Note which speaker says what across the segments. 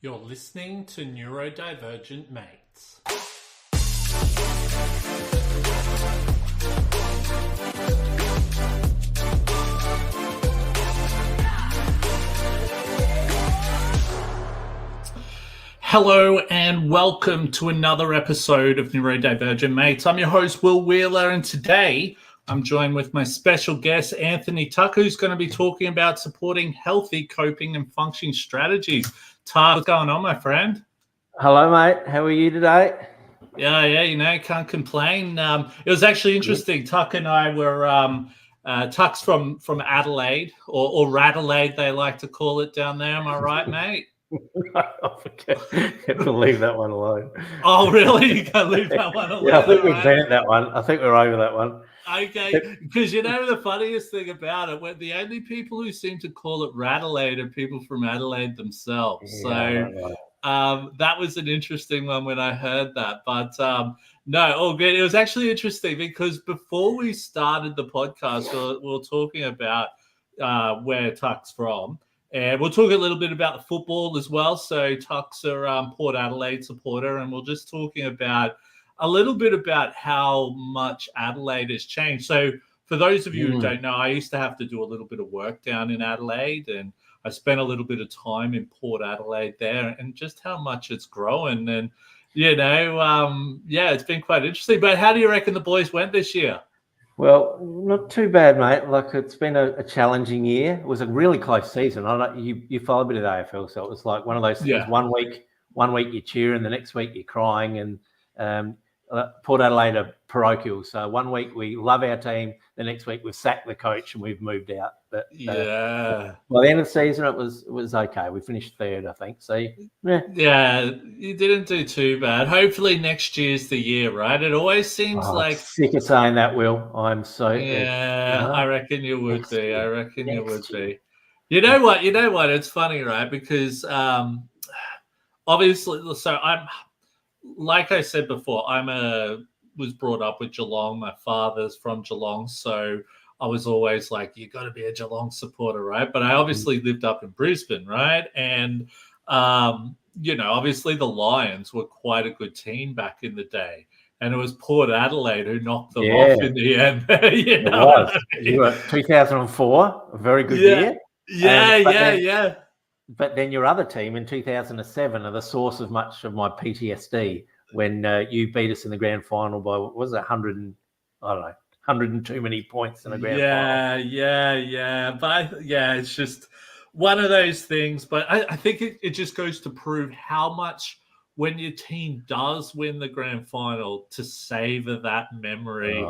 Speaker 1: You're listening to Neurodivergent Mates. Hello and welcome to another episode of Neurodivergent Mates. I'm your host, Will Wheeler, and today I'm joined with my special guest, Anthony Tucker, who's going to be talking about supporting healthy coping and functioning strategies. Tuck, what's going on, my friend?
Speaker 2: Hello, mate. How are you today?
Speaker 1: Yeah, can't complain. It was actually interesting. Tuck and I were, Tuck's from Adelaide, or Radelaide, they like to call it down there. Am I right, mate?
Speaker 2: I have to leave that one alone.
Speaker 1: Oh, really? You can't leave that one alone?
Speaker 2: Yeah, I think we've been at that one. I think we're over that one.
Speaker 1: Okay, because you know the funniest thing about it, we're the only people who seem to call it Radelaide are people from Adelaide themselves.
Speaker 2: Yeah,
Speaker 1: so that was an interesting one when I heard that. But no, all good. It was actually interesting because before we started the podcast, we were talking about where Tuck's from. And we'll talk a little bit about the football as well. So Tuck's a Port Adelaide supporter, and we're just talking about a little bit about how much Adelaide has changed. So for those of you who don't know, I used to have to do a little bit of work down in Adelaide, and I spent a little bit of time in Port Adelaide there, and just how much it's grown. And, it's been quite interesting. But how do you reckon the boys went this year?
Speaker 2: Well, not too bad, mate. Like, it's been a challenging year. It was a really close season. I know you follow a bit of the AFL, so it was like one of those things. One week you're cheering, the next week you're crying, and Port Adelaide are parochial. So one week we love our team, the next week we've sacked the coach and we've moved out. But by the end of the season, it was okay. We finished third, I think. So
Speaker 1: yeah, you didn't do too bad. Hopefully next year's the year, right? It always seems like
Speaker 2: sick of saying that, Will. I'm so
Speaker 1: I reckon you would be. I reckon you would be. You know what? It's funny, right? Because obviously, so I'm. Like I said before, was brought up with Geelong. My father's from Geelong, so I was always like, you got to be a Geelong supporter, right? But I obviously lived up in Brisbane, right? And, obviously the Lions were quite a good team back in the day. And it was Port Adelaide who knocked them off in the end. It
Speaker 2: was. You were 2004, a very good year.
Speaker 1: Yeah.
Speaker 2: But then your other team in 2007 are the source of much of my PTSD when you beat us in the grand final by, what was it, 100 and too many points in the grand final.
Speaker 1: Yeah. But it's just one of those things. But I think it just goes to prove how much when your team does win the grand final to savor that memory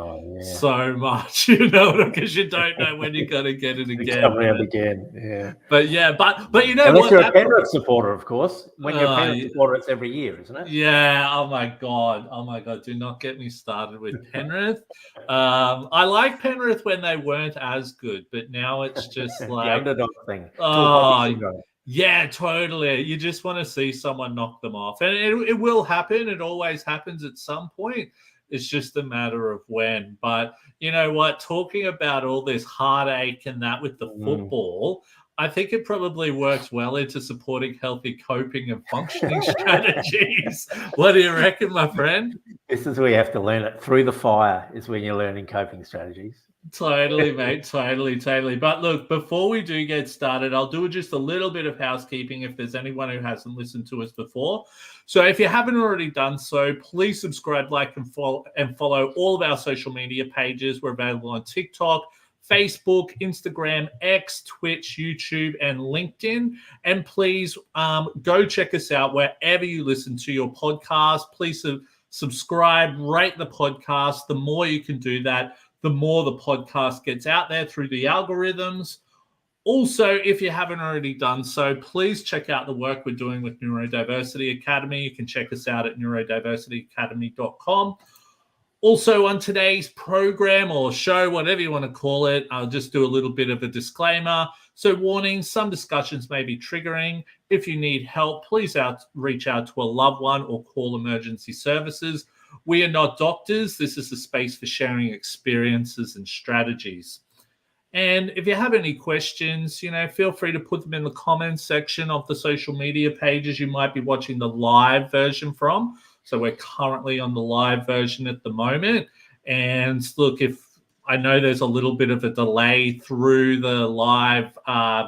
Speaker 1: so much, because you don't know when you're going to get it again.
Speaker 2: Come around again, yeah.
Speaker 1: But you know,
Speaker 2: unless you're a Penrith supporter, of course. When you're a Penrith supporter, it's every year, isn't it?
Speaker 1: Yeah. Oh my God. Do not get me started with Penrith. I like Penrith when they weren't as good, but now it's just like
Speaker 2: the underdog thing.
Speaker 1: Yeah, totally. You just want to see someone knock them off. And it will happen. It always happens at some point. It's just a matter of when. But you know what? Talking about all this heartache and that with the football, I think it probably works well into supporting healthy coping and functioning strategies. What do you reckon, my friend?
Speaker 2: This is where you have to learn it. Through the fire is when you're learning coping strategies.
Speaker 1: Totally, mate. Totally. But look, before we do get started, I'll do just a little bit of housekeeping if there's anyone who hasn't listened to us before. So if you haven't already done so, please subscribe, like, and follow all of our social media pages. We're available on TikTok, Facebook, Instagram, X, Twitch, YouTube, and LinkedIn. And please go check us out wherever you listen to your podcast. Please subscribe, rate the podcast. The more you can do that, the more the podcast gets out there through the algorithms. Also, if you haven't already done so, please check out the work we're doing with Neurodiversity Academy. You can check us out at neurodiversityacademy.com. Also, on today's program or show, whatever you want to call it, I'll just do a little bit of a disclaimer. So, warning, some discussions may be triggering. If you need help, please reach out to a loved one or call emergency services. We are not doctors. This is a space for sharing experiences and strategies. And if you have any questions, feel free to put them in the comments section of the social media pages you might be watching the live version from. So we're currently on the live version at the moment. And look, if I know there's a little bit of a delay through the live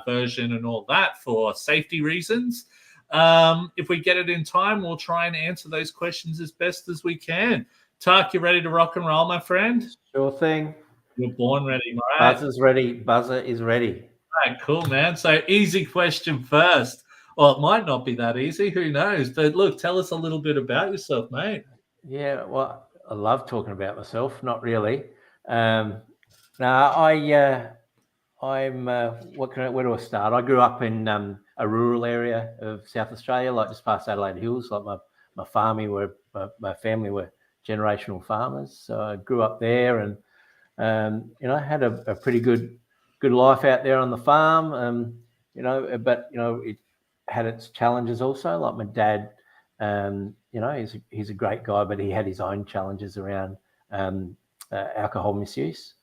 Speaker 1: version and all that for safety reasons. If we get it in time, we'll try and answer those questions as best as we can. Tuck, you ready to rock and roll, my friend?
Speaker 2: Sure thing.
Speaker 1: You're born ready, right?
Speaker 2: Buzzer's ready. Buzzer is ready.
Speaker 1: All right, cool, man. So easy question first. Well, it might not be that easy. Who knows? But look, tell us a little bit about yourself, mate.
Speaker 2: Yeah, well, I love talking about myself. Not really. I'm. Where do I start? I grew up in a rural area of South Australia, like just past Adelaide Hills. Like my family were generational farmers, so I grew up there, and had a pretty good life out there on the farm. But it had its challenges also. Like my dad, he's a great guy, but he had his own challenges around alcohol misuse,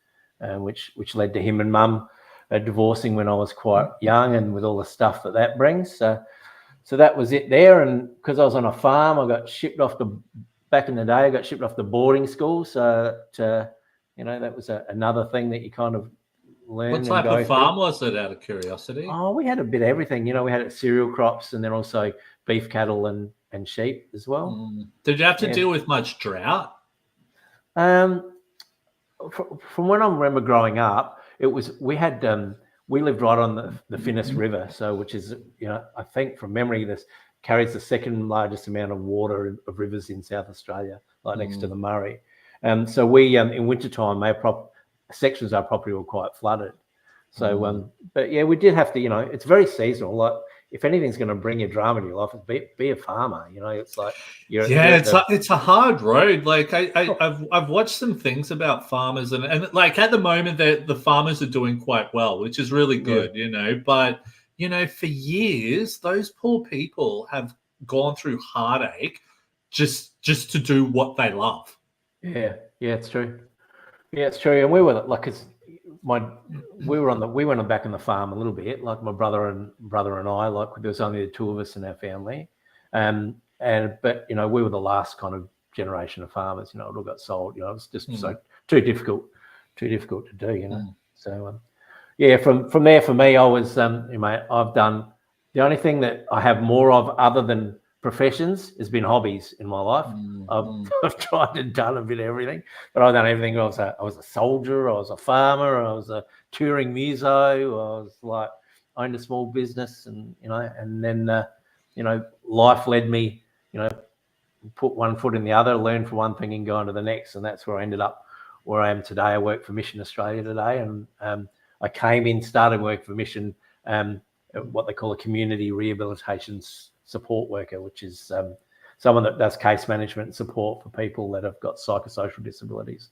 Speaker 2: which led to him and mum divorcing when I was quite young, and with all the stuff that brings. So that was it there. And because I was on a farm, I got shipped off back in the day, I got shipped off to boarding school. So that was another thing that you kind of learn.
Speaker 1: What type of farm was it, out of curiosity?
Speaker 2: Oh, we had a bit of everything. We had cereal crops, and then also beef cattle and sheep as well.
Speaker 1: Did you have to deal with much drought?
Speaker 2: From when I remember growing up, we lived right on the Finniss River, so which is I think from memory this carries the second largest amount of water of rivers in South Australia, like next to the Murray. So we in wintertime, sections of our property were quite flooded. So but yeah, we did have to, it's very seasonal. Like if anything's going to bring you drama to your life, be a farmer. It's like
Speaker 1: it's a hard road. Like I've watched some things about farmers, and like at the moment the farmers are doing quite well, which is really good. But for years those poor people have gone through heartache just to do what they love.
Speaker 2: Yeah, it's true. Yeah, it's true. And we were like, we went back on the farm a little bit. Like my brother and I, like there was only the two of us in our family, but we were the last kind of generation of farmers. It all got sold. It was just so too difficult to do. So from there for me, I was I've done the only thing that I have more of other than professions has been hobbies in my life. I've tried and done a bit of everything, but I've done everything. I was a soldier, I was a farmer, I was a touring muso, I was like owned a small business, and and then life led me, put one foot in the other, learn from one thing and go on to the next, and that's where I ended up where I am today. I work for Mission Australia today, and I came in, started work for Mission, what they call a community rehabilitation support worker, which is someone that does case management support for people that have got psychosocial disabilities.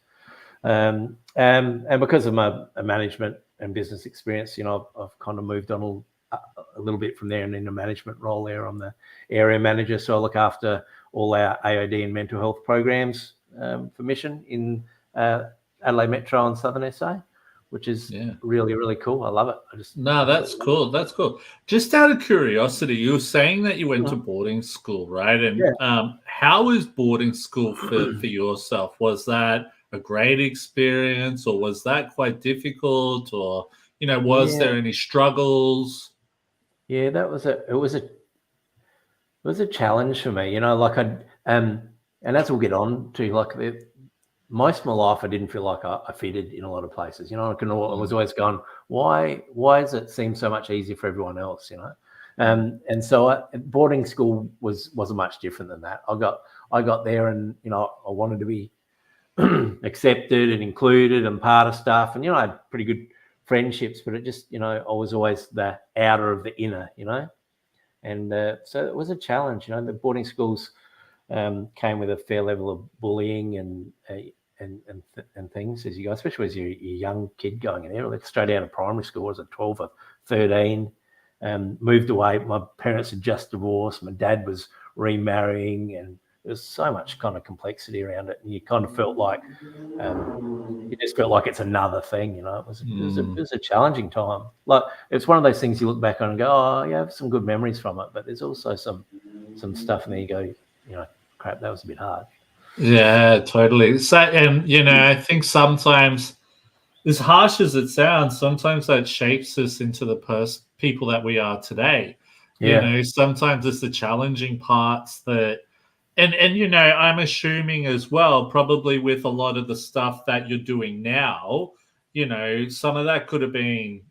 Speaker 2: And because of my management and business experience, I've kind of moved on a little bit from there and in a management role there. I'm the area manager, so I look after all our AOD and mental health programs for Mission in Adelaide Metro and Southern SA, which is really, really cool. I love it.
Speaker 1: That's cool. That's cool. Just out of curiosity, you were saying that you went to boarding school, right? And how was boarding school for yourself? Was that a great experience, or was that quite difficult, or was there any struggles?
Speaker 2: Yeah, it was a challenge for me. And as we'll get on to, like most of my life, I didn't feel like I fitted in a lot of places. I was always going, why does it seem so much easier for everyone else? And so boarding school wasn't much different than that. I got there, and I wanted to be accepted and included and part of stuff. And I had pretty good friendships, but it just I was always the outer of the inner. And so it was a challenge. The boarding schools came with a fair level of bullying and things as you go, especially as you're a young kid going in there, like straight out of primary school. I was at 12 or 13, moved away. My parents had just divorced. My dad was remarrying, and there's so much kind of complexity around it, and you kind of felt like you just felt like it's another thing, you know. It was a challenging time. Like, it's one of those things you look back on and go, oh, you have some good memories from it, but there's also some stuff in there you go, you know, crap, that was a bit hard.
Speaker 1: Yeah, totally. So, and you know, I think sometimes, as harsh as it sounds, sometimes that shapes us into the people that we are today.
Speaker 2: Yeah.
Speaker 1: You know, sometimes it's the challenging parts that, and you know, I'm assuming as well, probably with a lot of the stuff that you're doing now, you know, some of that could have been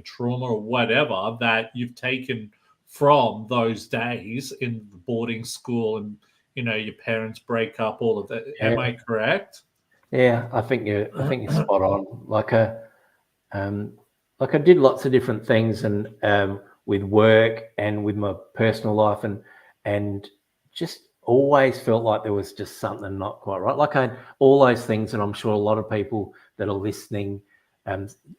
Speaker 1: trauma or whatever that you've taken from those days in the boarding school, and you know, your parents break up, all of that.
Speaker 2: Yeah.
Speaker 1: Am I correct?
Speaker 2: Yeah, I think you're spot on. Like I did lots of different things, and with work and with my personal life, and just always felt like there was just something not quite right. Like, I had all those things, and I'm sure a lot of people that are listening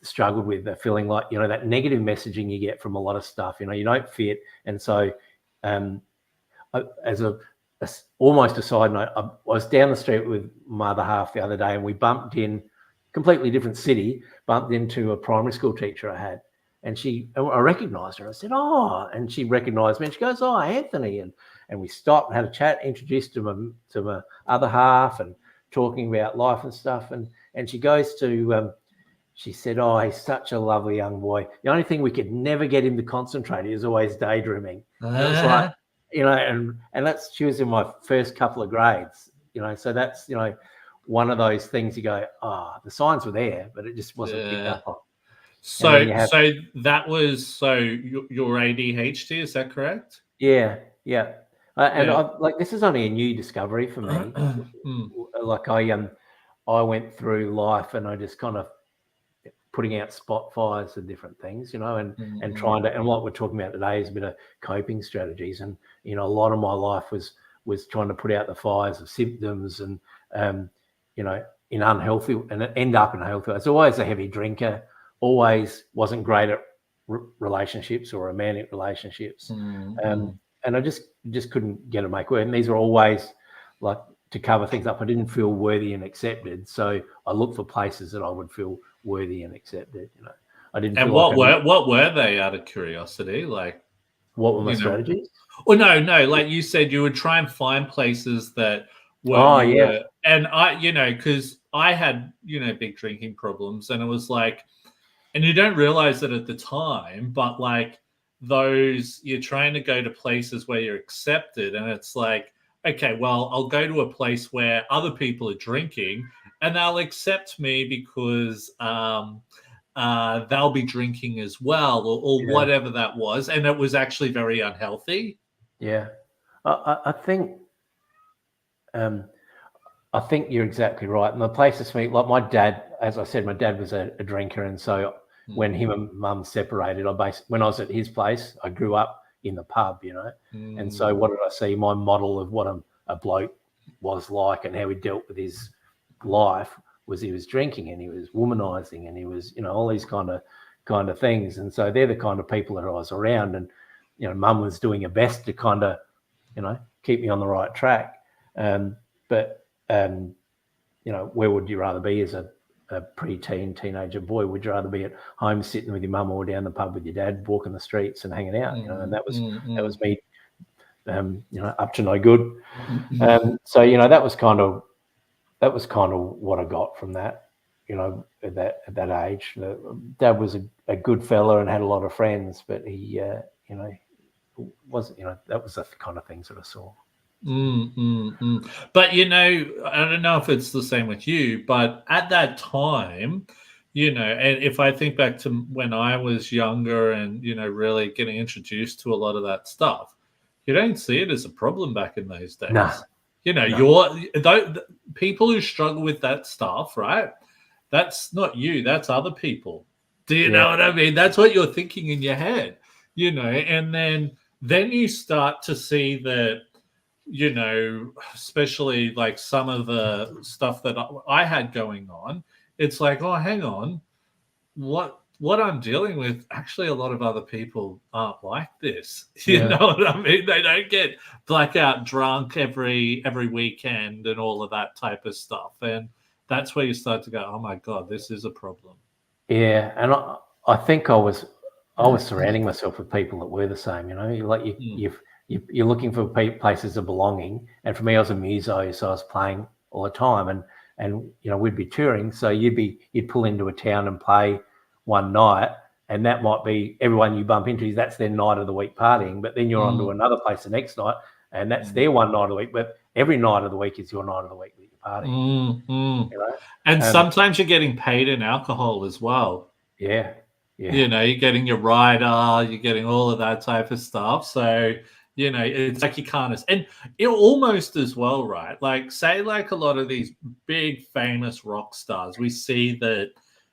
Speaker 2: struggled with the feeling like, you know, that negative messaging you get from a lot of stuff. You know, you don't fit, and so as almost a side note, I was down the street with my other half the other day, and we bumped in, completely different city, bumped into a primary school teacher I had, and I recognised her. I said, "Oh," and she recognised me, and she goes, "Oh, Anthony," and we stopped and had a chat, introduced to my other half, and talking about life and stuff, and she goes to. She said, "Oh, he's such a lovely young boy. The only thing we could never get him to concentrate, he was always daydreaming." And it was like, you know, and she was in my first couple of grades, you know, so that's, you know, one of those things you go, the signs were there, but it just wasn't picked up on.
Speaker 1: So that was your ADHD, is that correct?
Speaker 2: Yeah. Like, this is only a new discovery for me. Like, I went through life, and I just kind of putting out spot fires of different things, you know, and trying to, and what we're talking about today is a bit of coping strategies. And, you know, a lot of my life was trying to put out the fires of symptoms, and, you know, in unhealthy, and end up in unhealthy. I was always a heavy drinker, always wasn't great at relationships or romantic relationships. And I just couldn't get a make work. And these were always like to cover things up. I didn't feel worthy and accepted. So I looked for places that I would feel worthy and accepted, you know. I didn't.
Speaker 1: And what were they, out of curiosity? Like,
Speaker 2: what were my strategies?
Speaker 1: Well, no, like you said, you would try and find places that were. And I, you know, because I had, you know, big drinking problems, and it was like, and you don't realize it at the time, but like those, you're trying to go to places where you're accepted, and it's like, okay, well, I'll go to a place where other people are drinking, and they'll accept me because they'll be drinking as well, or whatever that was. And it was actually very unhealthy.
Speaker 2: Yeah. I think you're exactly right. And the places for me, like my dad, as I said, my dad was a drinker. And so when him and mum separated, when I was at his place, I grew up in the pub, you know. And so what did I see? My model of what a bloke was like, and how he dealt with his life, was he was drinking, and he was womanizing, and he was, you know, all these kind of things. And so they're the kind of people that I was around. And, you know, mum was doing her best to kind of, you know, keep me on the right track. But you know, where would you rather be as a teenager boy? Would you rather be at home sitting with your mum, or down the pub with your dad, walking the streets and hanging out? You know, and that was me, you know, up to no good. So, you know, that was kind of what I got from that, you know, at that age. Dad was a good fella and had a lot of friends, but he, you know, wasn't, you know, that was the kind of things that I saw.
Speaker 1: But, you know, I don't know if it's the same with you, but at that time, you know, and if I think back to when I was younger and, you know, really getting introduced to a lot of that stuff, you don't see it as a problem back in those days.
Speaker 2: No.
Speaker 1: You know, people who struggle with that stuff, right? That's not you, that's other people. Do you know what I mean? That's what you're thinking in your head, you know, and then you start to see that, you know, especially like some of the stuff that I had going on, it's like, oh, hang on, what what I'm dealing with, actually a lot of other people aren't like this. You know what I mean? They don't get blackout drunk every weekend and all of that type of stuff. And that's where you start to go, oh my God, this is a problem.
Speaker 2: Yeah. And I think I was surrounding myself with people that were the same, you know, like you're looking for places of belonging. And for me, I was a muso, so I was playing all the time, and you know, we'd be touring, so you'd pull into a town and play one night, and that might be everyone you bump into, that's their night of the week partying, but then you're on to another place the next night, and that's their one night of the week, but every night of the week is your night of the week that you're partying. You know?
Speaker 1: And sometimes you're getting paid in alcohol as well.
Speaker 2: Yeah.
Speaker 1: You know, you're getting your rider, you're getting all of that type of stuff. So, you know, it's like you can't, and it almost as well, right? Like, say, like a lot of these big famous rock stars, we see that,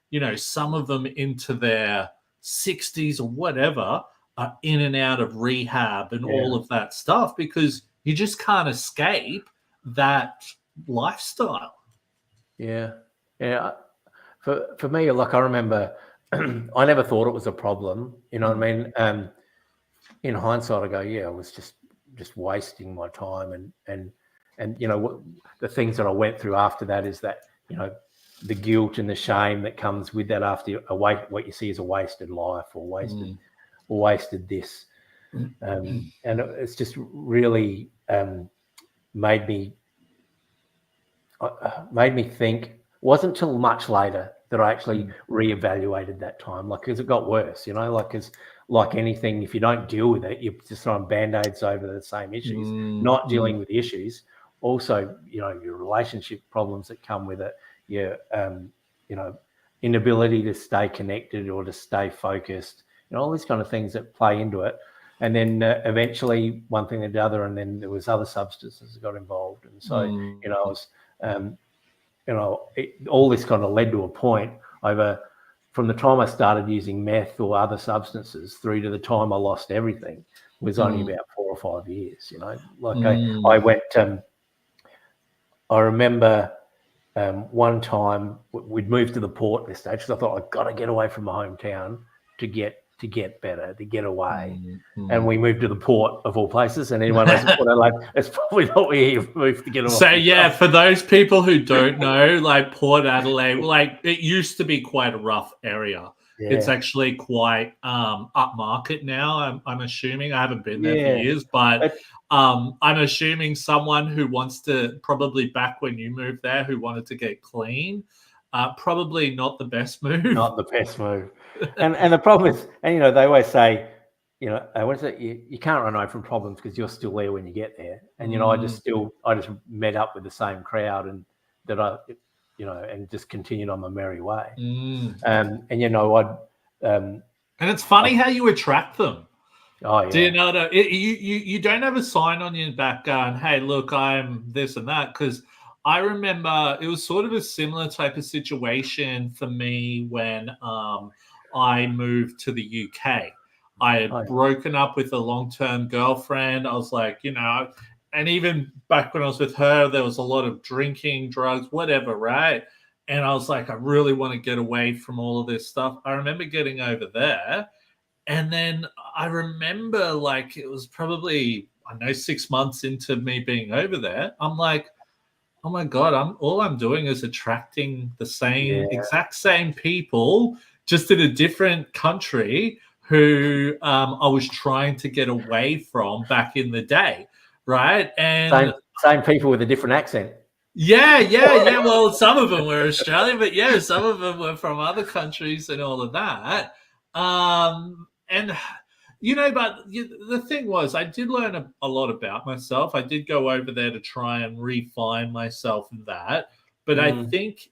Speaker 1: you know, some of them into their 60s or whatever are in and out of rehab and all of that stuff, because you just can't escape that lifestyle.
Speaker 2: Yeah. For me, like, I remember I never thought it was a problem, you know what I mean? In hindsight, I go, yeah, I was just wasting my time, and you know, the things that I went through after that is that, you know, the guilt and the shame that comes with that after what you see as a wasted life or wasted this, and it's just really made me think. It wasn't till much later that I actually reevaluated that time, like, because it got worse, you know, like, as like anything, if you don't deal with it, you're just throwing band-aids over the same issues, not dealing with the issues. Also, you know, your relationship problems that come with it, your you know, inability to stay connected or to stay focused, you know, all these kind of things that play into it. And then eventually one thing or the other, and then there was other substances that got involved, and so you know, I was you know, all this kind of led to a point over from the time I started using meth or other substances through to the time I lost everything was only about 4 or 5 years, you know. Like I went, I remember one time we'd moved to the port at this stage, because I thought, I've got to get away from my hometown to get better, to get away. And we moved to the port, of all places, and anyone else in Port Adelaide, it's probably not where you moved to get away.
Speaker 1: So yeah, for those people who don't know, like, Port Adelaide, like, it used to be quite a rough area. It's actually quite upmarket now. I'm assuming. I haven't been there for years, but I'm assuming someone who wants to, probably back when you moved there, who wanted to get clean, probably not the best move.
Speaker 2: Not the best move. And the problem is, and you know, they always say, you know, what is it? You can't run away from problems because you're still there when you get there. And you know, I just met up with the same crowd, and that I, you know, and just continued on my merry way. And you know, and
Speaker 1: it's funny how you attract them.
Speaker 2: Oh yeah.
Speaker 1: Do you know that you don't have a sign on your back going, "Hey, look, I'm this and that"? Because I remember it was sort of a similar type of situation for me when I moved to the UK. I had broken up with a long-term girlfriend. I was like, you know, and even back when I was with her, there was a lot of drinking, drugs, whatever, right? And I was like, I really want to get away from all of this stuff. I remember getting over there. And then I remember, like, it was probably, I know, 6 months into me being over there, I'm like, oh my God, all I'm doing is attracting the same, exact same people, just in a different country, who I was trying to get away from back in the day, right? And
Speaker 2: same people with a different accent.
Speaker 1: Yeah. Well, some of them were Australian, but yeah, some of them were from other countries and all of that. And you know, but the thing was, I did learn a lot about myself. I did go over there to try and refine myself in that. But I think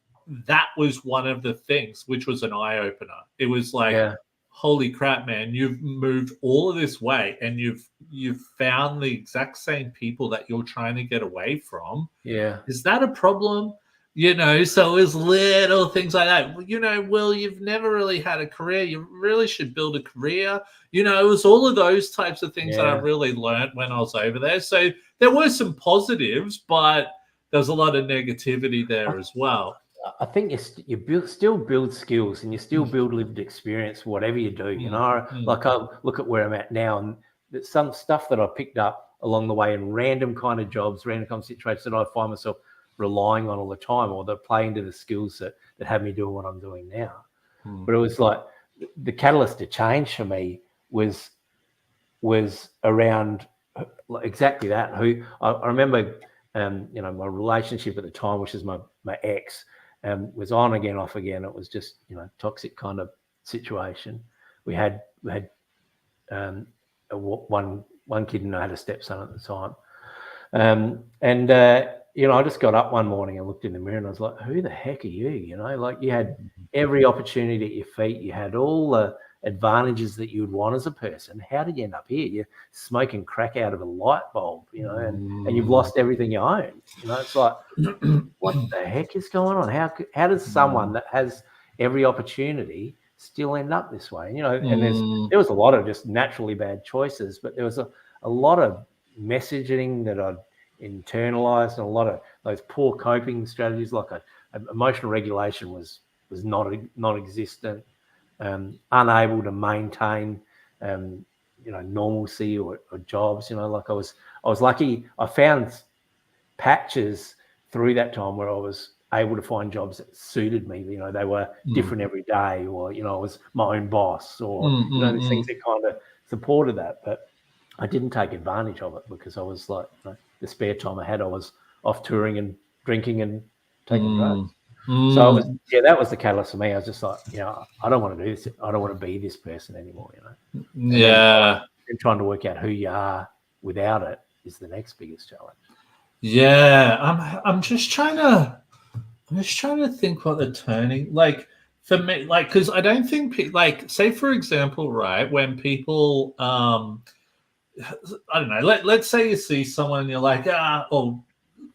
Speaker 1: that was one of the things which was an eye-opener. It was like, holy crap, man, you've moved all of this way, and you've found the exact same people that you're trying to get away from.
Speaker 2: Yeah.
Speaker 1: Is that a problem? You know, so it was little things like that. You know, well, you've never really had a career. You really should build a career. You know, it was all of those types of things that I really learned when I was over there. So there were some positives, but there's a lot of negativity there as well.
Speaker 2: I think still build skills and you still build lived experience, whatever you do. You know, like I look at where I'm at now, and there's some stuff that I picked up along the way in random kind of jobs, random kind of situations that I find myself relying on all the time, or that play into the skills that have me doing what I'm doing now. But it was like the catalyst to change for me was around exactly that. I remember, you know, my relationship at the time, which is my ex, was on again, off again. It was just, you know, toxic kind of situation. We had one kid, and I had a stepson at the time. You know, I just got up one morning and looked in the mirror and I was like, who the heck are you? You know, like you had every opportunity at your feet. You had all the advantages that you would want as a person. How did you end up here? You're smoking crack out of a light bulb, you know, and you've lost everything you own. You know, it's like, what the heck is going on? How does someone that has every opportunity still end up this way? You know, and there was a lot of just naturally bad choices, but there was a lot of messaging that I'd internalized, and a lot of those poor coping strategies, like emotional regulation was non-existent, unable to maintain you know, normalcy or jobs. You know, like I was lucky. I found patches through that time where I was able to find jobs that suited me. You know, they were different every day, or, you know, I was my own boss, or you know, these things that kind of supported that. But I didn't take advantage of it because I was like, you know, the spare time I had, I was off touring and drinking and taking drugs. So it was, that was the catalyst for me. I was just like, you know, I don't want to do this. I don't want to be this person anymore, you know. And trying to work out who you are without it is the next biggest challenge.
Speaker 1: Yeah, I'm just trying to think what the turning, like, for me, like, because I don't think, like, say for example, right, when people I don't know, let's say you see someone and you're like, or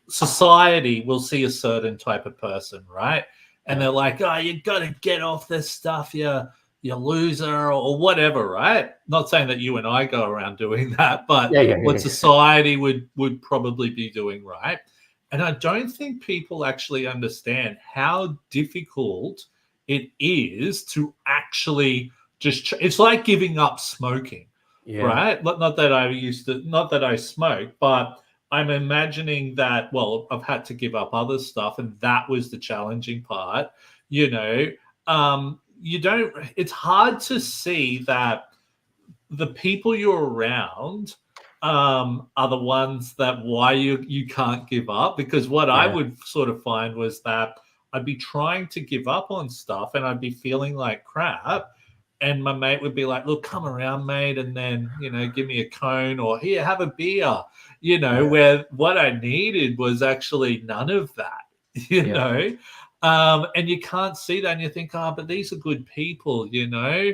Speaker 1: society will see a certain type of person, right? And they're like, you got to get off this stuff, you loser, or whatever, right? Not saying that you and I go around doing that, but what society would probably be doing, right? And I don't think people actually understand how difficult it is to actually just, it's like giving up smoking. Right? Not that I smoke, but I'm imagining that, well, I've had to give up other stuff, and that was the challenging part. You know, it's hard to see that the people you're around are the ones that why you can't give up, because what I would sort of find was that I'd be trying to give up on stuff and I'd be feeling like crap. And my mate would be like, look, come around, mate, and then, you know, give me a cone, or here, have a beer, you know, where what I needed was actually none of that, you know. And you can't see that, and you think, but these are good people, you know.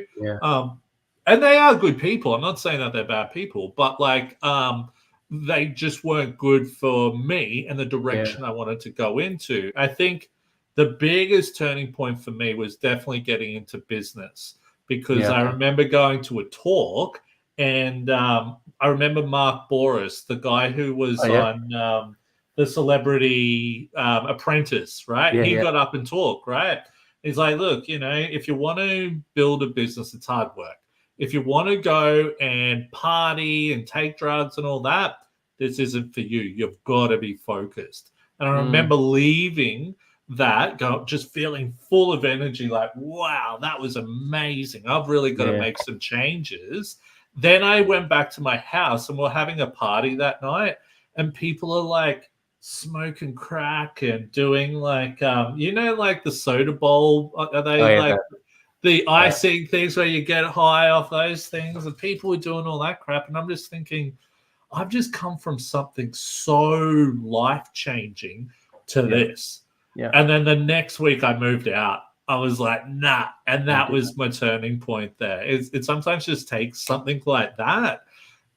Speaker 1: And they are good people. I'm not saying that they're bad people, but like they just weren't good for me and the direction I wanted to go into. I think the biggest turning point for me was definitely getting into business. Because I remember going to a talk, and I remember Mark Boris, the guy who was on the Celebrity Apprentice, right? He got up and talked, right? He's like, look, you know, if you want to build a business, it's hard work. If you want to go and party and take drugs and all that, this isn't for you. You've got to be focused. And I remember leaving that, just feeling full of energy, like, wow, that was amazing. I've really got to make some changes. Then I went back to my house and we're having a party that night, and people are like smoking crack and doing like, you know, like the soda bowl. Are they the icing things where you get high off those things? And people were doing all that crap. And I'm just thinking, I've just come from something so life-changing to this. And then the next week I moved out. I was like, nah. And that was my turning point there. It sometimes just takes something like that.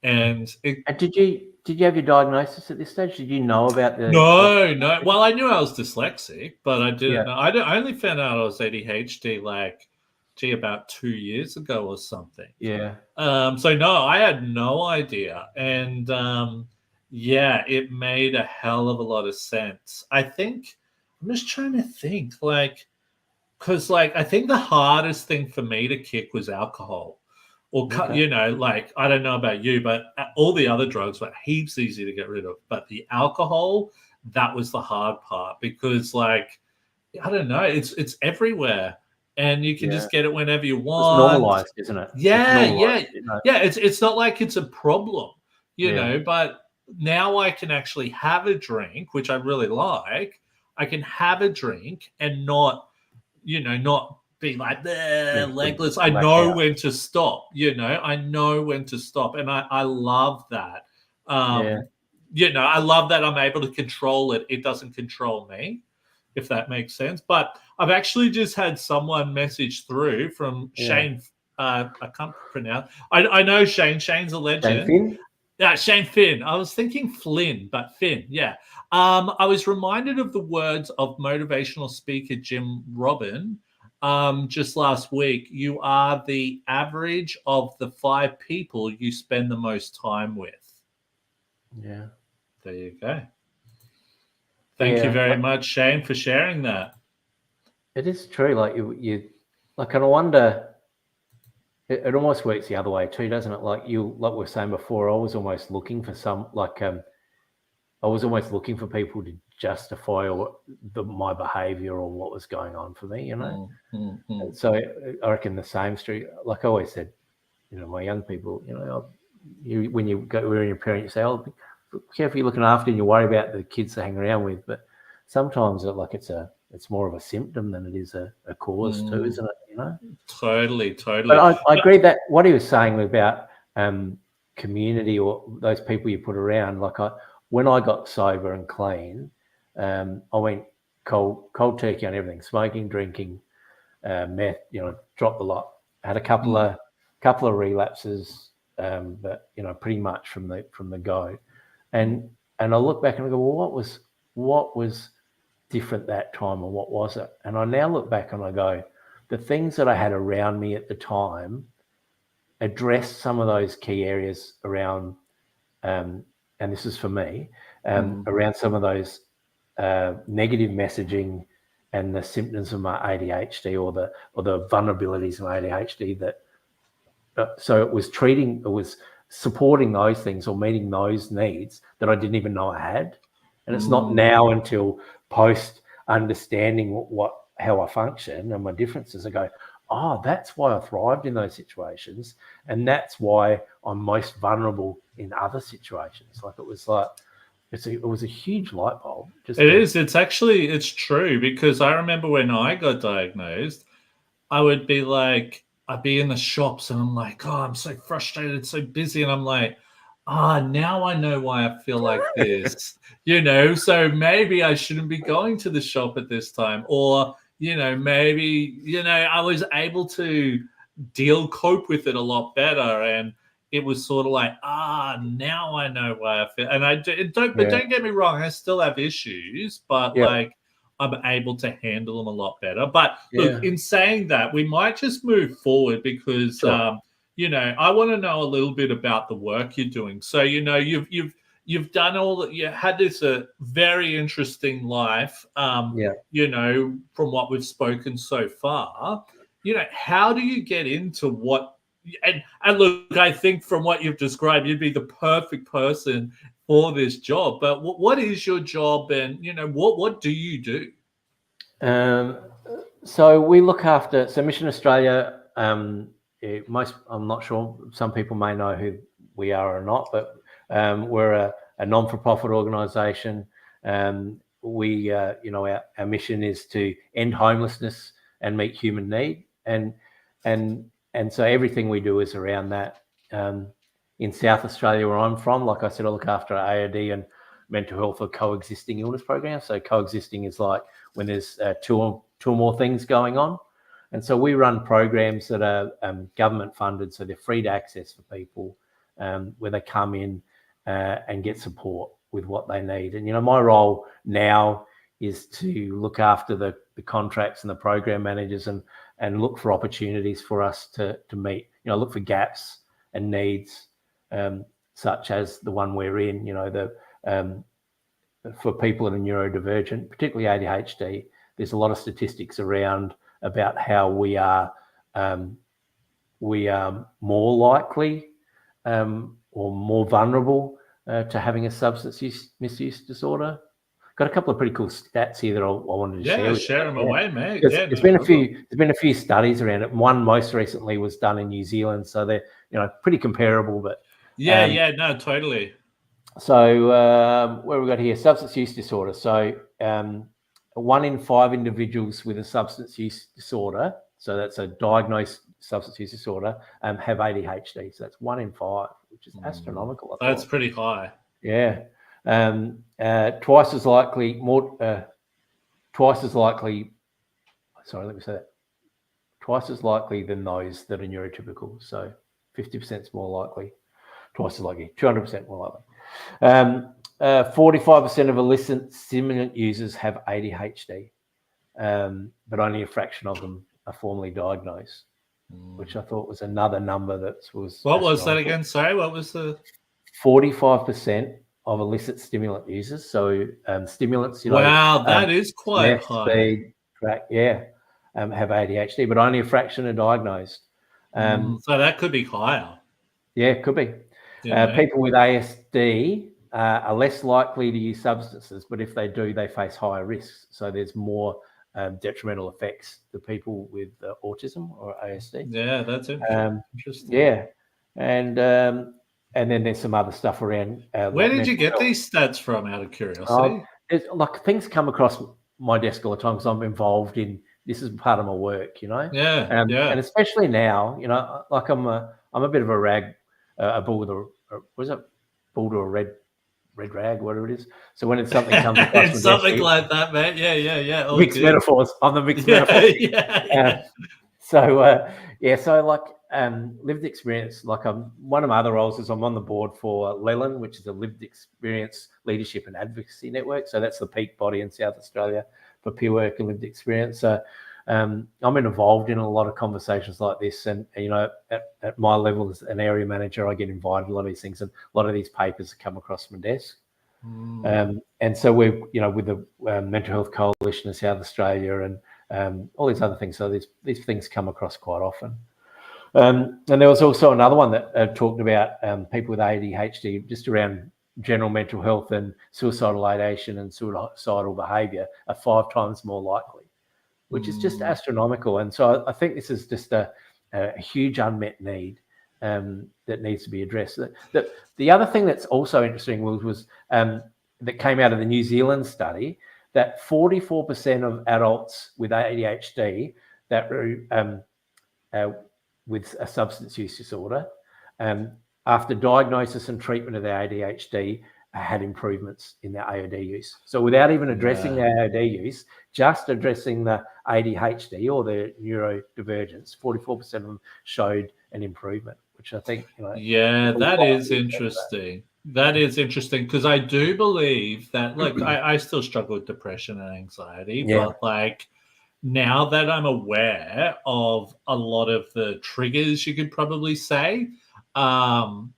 Speaker 1: And
Speaker 2: did you have your diagnosis at this stage? Did you know about the...
Speaker 1: No. Well, I knew I was dyslexic, but I didn't know. I only found out I was ADHD about 2 years ago or something. So no, I had no idea. And it made a hell of a lot of sense. I think I'm just trying to think, like, because like I think the hardest thing for me to kick was alcohol. Or,
Speaker 2: Okay.
Speaker 1: like, I don't know about you, but all the other drugs were heaps easy to get rid of. But the alcohol, that was the hard part because, like, I don't know, it's everywhere, and you can
Speaker 2: Yeah.
Speaker 1: just get it whenever you
Speaker 2: It's
Speaker 1: want.
Speaker 2: normalized, isn't it? It's
Speaker 1: Yeah,
Speaker 2: normalized,
Speaker 1: yeah, yeah. It's not like it's a problem,
Speaker 2: Yeah.
Speaker 1: But now I can actually have a drink, which I really like. I can have a drink and not be like
Speaker 2: Eventually
Speaker 1: legless. I
Speaker 2: black
Speaker 1: know
Speaker 2: out.
Speaker 1: when to stop. I know when to stop, and I love that.
Speaker 2: Yeah.
Speaker 1: I love that I'm able to control it. It doesn't control me, if that makes sense. But I've actually just had someone message through from
Speaker 2: Yeah.
Speaker 1: Shane. I can't pronounce. I know Shane. Shane's a
Speaker 2: Shane
Speaker 1: legend.
Speaker 2: Finn?
Speaker 1: Yeah, Shane Finn. I was thinking Flynn, but Finn. Yeah. I was reminded of the words of motivational speaker Jim Robin just last week. You are the average of the 5 people you spend the most time with.
Speaker 2: Yeah.
Speaker 1: There you go. Thank you
Speaker 2: Yeah.
Speaker 1: very much, Shane, for sharing that.
Speaker 2: It is true. Like you like, and I wonder. It almost works the other way too, doesn't it? Like we were saying before, I was almost looking for I was almost looking for people to justify my behaviour or what was going on for me, So I reckon the same street. Like I always said, my young people, when you go with your parent, you say, "Oh, be careful you're looking after, and you worry about the kids they hang around with." But sometimes it's more of a symptom than it is a cause too, isn't it?
Speaker 1: Totally.
Speaker 2: But I agree that what he was saying about community or those people you put around. Like when I got sober and clean, I went cold turkey on everything: smoking, drinking, meth. Dropped the lot. Had a couple of relapses, but pretty much from the go. And I look back and I go, well, what was different that time, or what was it? And I now look back and I go, the things that I had around me at the time addressed some of those key areas around, and this is for me, around some of those negative messaging and the symptoms of my ADHD or the vulnerabilities of my ADHD. So it was supporting those things or meeting those needs that I didn't even know I had. And it's not now until post understanding how I function and my differences, I go, oh, that's why I thrived in those situations, and that's why I'm most vulnerable in other situations. Like it was a huge light bulb.
Speaker 1: It's true, because I remember when I got diagnosed, I'd be in the shops and I'm like, oh, I'm so frustrated, so busy. And I'm like, now I know why I feel like this, so maybe I shouldn't be going to the shop at this time. Or, maybe, I was able to cope with it a lot better. And it was sort of like, now I know why I feel. And don't get me wrong, I still have issues, but like, I'm able to handle them a lot better. But look, in saying that, we might just move forward because,
Speaker 2: Sure.
Speaker 1: I want to know a little bit about the work you're doing. So, you've done you had this very interesting life, from what we've spoken so far. How do you get into what? And look, I think from what you've described, you'd be the perfect person for this job. But what is your job, and what do you do?
Speaker 2: So we look after Mission Australia. I'm not sure. Some people may know who we are or not, but we're a non-for-profit organisation. Our mission is to end homelessness and meet human need, and so everything we do is around that. In South Australia, where I'm from, like I said, I look after AOD and mental health or coexisting illness programs. So coexisting is like when there's two or more things going on. And so we run programs that are government funded, so they're free to access for people, where they come in and get support with what they need. And, my role now is to look after the contracts and the program managers and look for opportunities for us to meet, look for gaps and needs, such as the one we're in, for people that are neurodivergent, particularly ADHD, there's a lot of statistics around about how we are more likely or more vulnerable to having a substance misuse disorder. Got a couple of pretty cool stats here that I wanted to share.
Speaker 1: Yeah, share them away, mate.
Speaker 2: There's been a few studies around it. One most recently was done in New Zealand, so they're pretty comparable. But
Speaker 1: no, totally.
Speaker 2: So where have we got here? Substance use disorder. So 1 in 5 individuals with a substance use disorder, so that's a diagnosed substance use disorder, have ADHD. So that's 1 in 5, which is astronomical.
Speaker 1: That's pretty high.
Speaker 2: Yeah. Twice as likely. Sorry, let me say that. Twice as likely than those that are neurotypical. So 50% is more likely. Twice as likely. 200% more likely. 45% of illicit stimulant users have ADHD, but only a fraction of them are formally diagnosed, which I thought was another number that was.
Speaker 1: What was that again? Sorry, what was the?
Speaker 2: 45% of illicit stimulant users. So stimulants,
Speaker 1: wow, that is quite high.
Speaker 2: Speed, crack, have ADHD, but only a fraction are diagnosed.
Speaker 1: So that could be higher.
Speaker 2: Yeah, it could be. People with ASD are less likely to use substances, but if they do, they face higher risks. So there's more detrimental effects to people with autism or ASD.
Speaker 1: Yeah, that's interesting.
Speaker 2: Yeah, and then there's some other stuff around.
Speaker 1: Where did you get these stats from, out of curiosity?
Speaker 2: Like things come across my desk all the time because I'm involved in. This is part of my work,
Speaker 1: Yeah,
Speaker 2: and especially now, like I'm a bit of a rag. A bull with bull to a red rag, whatever it is. So when it's something comes across
Speaker 1: it's something like that, mate. Yeah.
Speaker 2: Mixed metaphors. I'm the mixed metaphors. So like lived experience. Like one of my other roles is I'm on the board for LELAN, which is a lived experience leadership and advocacy network. So that's the peak body in South Australia for peer work and lived experience. So I'm involved in a lot of conversations like this, and at my level as an area manager, I get invited to a lot of these things, and a lot of these papers come across my desk. And so we're with the Mental Health Coalition in South Australia and all these other things. So these things come across quite often. And there was also another one that talked about people with ADHD, just around general mental health, and suicidal ideation and suicidal behaviour are 5 times more likely, which is just astronomical. And so I think this is just a huge unmet need that needs to be addressed. The other thing that's also interesting was that came out of the New Zealand study, that 44% of adults with ADHD that with a substance use disorder, after diagnosis and treatment of their ADHD, had improvements in their AOD use. So without even addressing their AOD use, just addressing the ADHD or the neurodivergence, 44% of them showed an improvement, which I think,
Speaker 1: that is interesting. That is interesting, because I do believe that, like, I still struggle with depression and anxiety, but like now that I'm aware of a lot of the triggers, you could probably say, I'm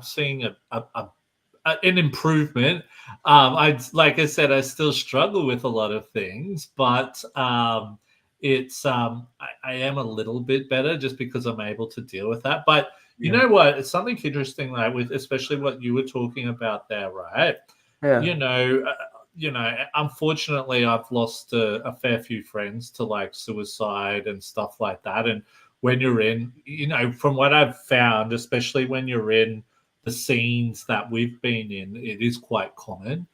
Speaker 1: seeing an improvement. Like I said, I still struggle with a lot of things, but it's I am a little bit better just because I'm able to deal with that. But you know what? It's something interesting, like with especially what you were talking about there, right? Yeah. Unfortunately, I've lost a fair few friends to like suicide and stuff like that. And when you're in, from what I've found, especially when you're in the scenes that we've been in, it is quite common.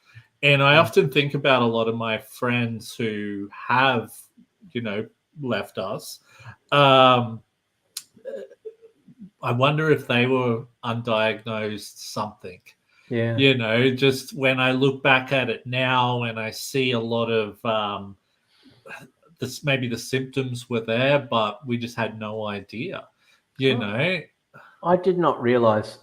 Speaker 1: And I often think about a lot of my friends who have, left us. I wonder if they were undiagnosed something. Yeah. Just when I look back at it now and I see a lot of maybe the symptoms were there, but we just had no idea,
Speaker 2: I did not realize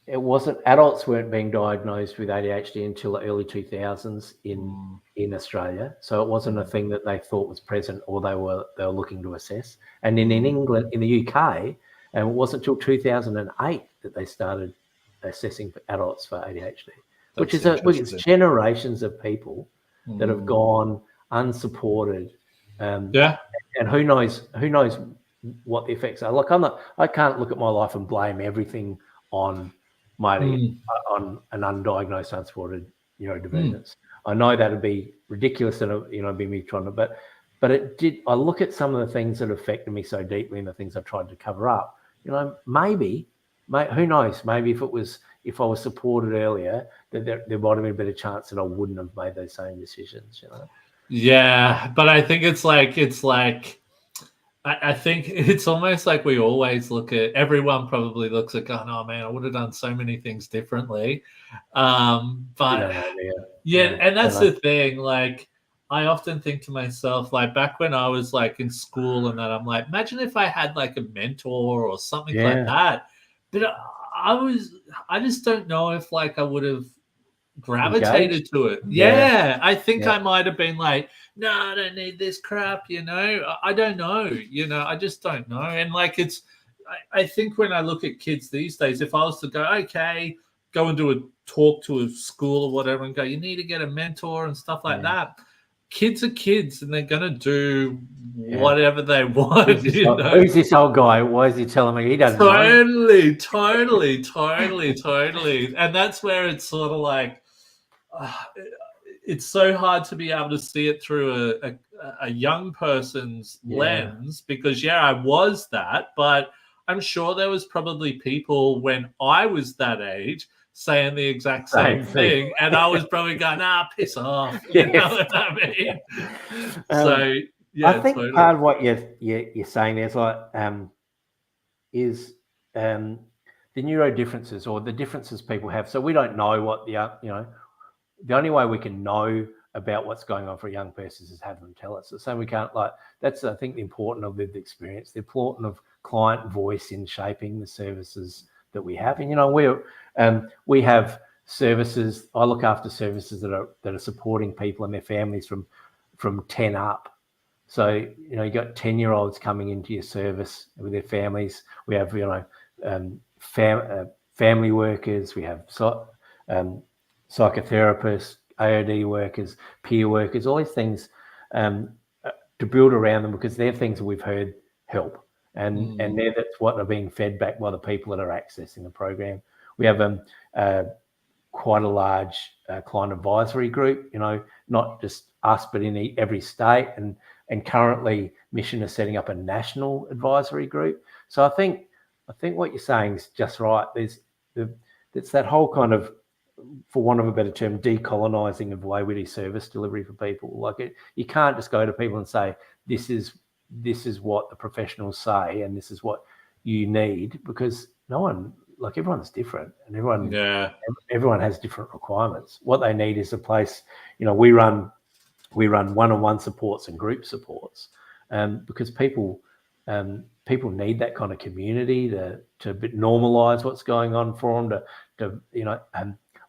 Speaker 2: it wasn't, adults weren't being diagnosed with ADHD until the early 2000s in Australia. So it wasn't a thing that they thought was present or they were looking to assess. And in England, in the UK, it wasn't until 2008 that they started assessing for adults for ADHD. which is generations of people that have gone unsupported. And who knows what the effects are. Like I can't look at my life and blame everything on on an undiagnosed, unsupported neurodivergence. I know that'd be ridiculous, and be me trying to, but it did. I look at some of the things that affected me so deeply, and the things I tried to cover up. Maybe who knows? Maybe if I was supported earlier, that there might have been a better chance that I wouldn't have made those same decisions.
Speaker 1: Yeah, but I think it's like I think it's almost like we always look at, everyone probably looks at going, oh man, I would have done so many things differently. But and that's the thing. Like, I often think to myself, like back when I was like in school and that, I'm like, imagine if I had like a mentor or something like that. But I just don't know if like I would have gravitated to it. I think I might have been like, no, I don't need this crap, I don't know, I just don't know. And like I think when I look at kids these days, if I was to go and do a talk to a school or whatever and go, you need to get a mentor and stuff like that, kids are kids and they're gonna do whatever they want.
Speaker 2: Who's this old guy? Why is he telling me he doesn't know?
Speaker 1: Totally. And that's where it's sort of like, it's so hard to be able to see it through a young person's lens, because I was that, but I'm sure there was probably people when I was that age saying the exact same thing, and I was probably going, piss off. You know what I mean?
Speaker 2: I think part of what you're saying is like is the neurodifferences or the differences people have. So we don't know what the only way we can know about what's going on for a young person is have them tell us. So we can't that's I think the importance of lived experience, the importance of client voice in shaping the services that we have. And we have services. I look after services that are supporting people and their families from 10 up. So you got 10-year-olds coming into your service with their families. We have family workers. We have psychotherapists, AOD workers, peer workers, all these things to build around them, because they're things that we've heard help. And that's what are being fed back by the people that are accessing the program. We have quite a large client advisory group, not just us, but in every state. And currently Mission is setting up a national advisory group. So I think what you're saying is just right. It's that whole kind of, for want of a better term, decolonizing of the way we do service delivery for people. You can't just go to people and say, this is what the professionals say and this is what you need, because everyone's different and everyone has different requirements. What they need is a place. We run one-on-one supports and group supports, because people need that kind of community to normalize what's going on for them.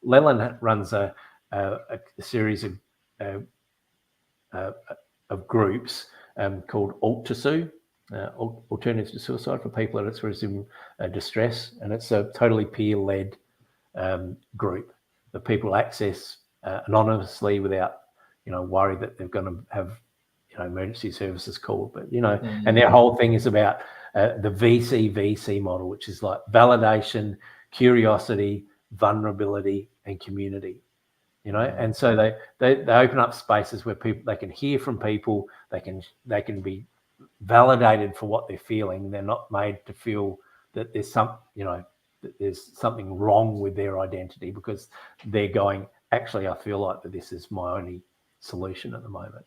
Speaker 2: Leland runs a series of groups called Alt to Sue, Alternatives to Suicide, for people that are experiencing distress, and it's a totally peer-led group that people access anonymously without worry that they're going to have emergency services called. But and their whole thing is about the VC model, which is like validation, curiosity, vulnerability, and community. And so they open up spaces where they can hear from people, they can be validated for what they're feeling. They're not made to feel that there's something wrong with their identity, because they're going, actually, I feel like that this is my only solution at the moment.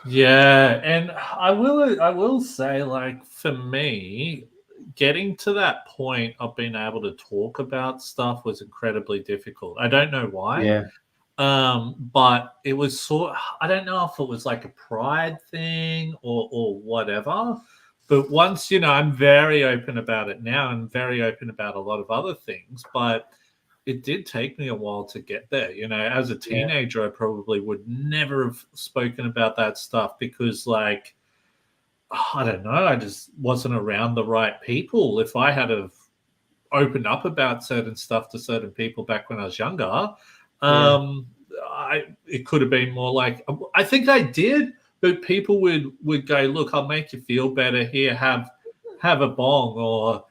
Speaker 1: Yeah, and I will say, like, for me, getting to that point of being able to talk about stuff was incredibly difficult. I don't know why. But it was I don't know if it was like a pride thing or whatever. But once, I'm very open about it now and very open about a lot of other things. But it did take me a while to get there. As a teenager, I probably would never have spoken about that stuff because, like, I don't know, I just wasn't around the right people. If I had have opened up about certain stuff to certain people back when I was younger, It could have been more like, I think I did, but people would go, look, I'll make you feel better here, have a bong, or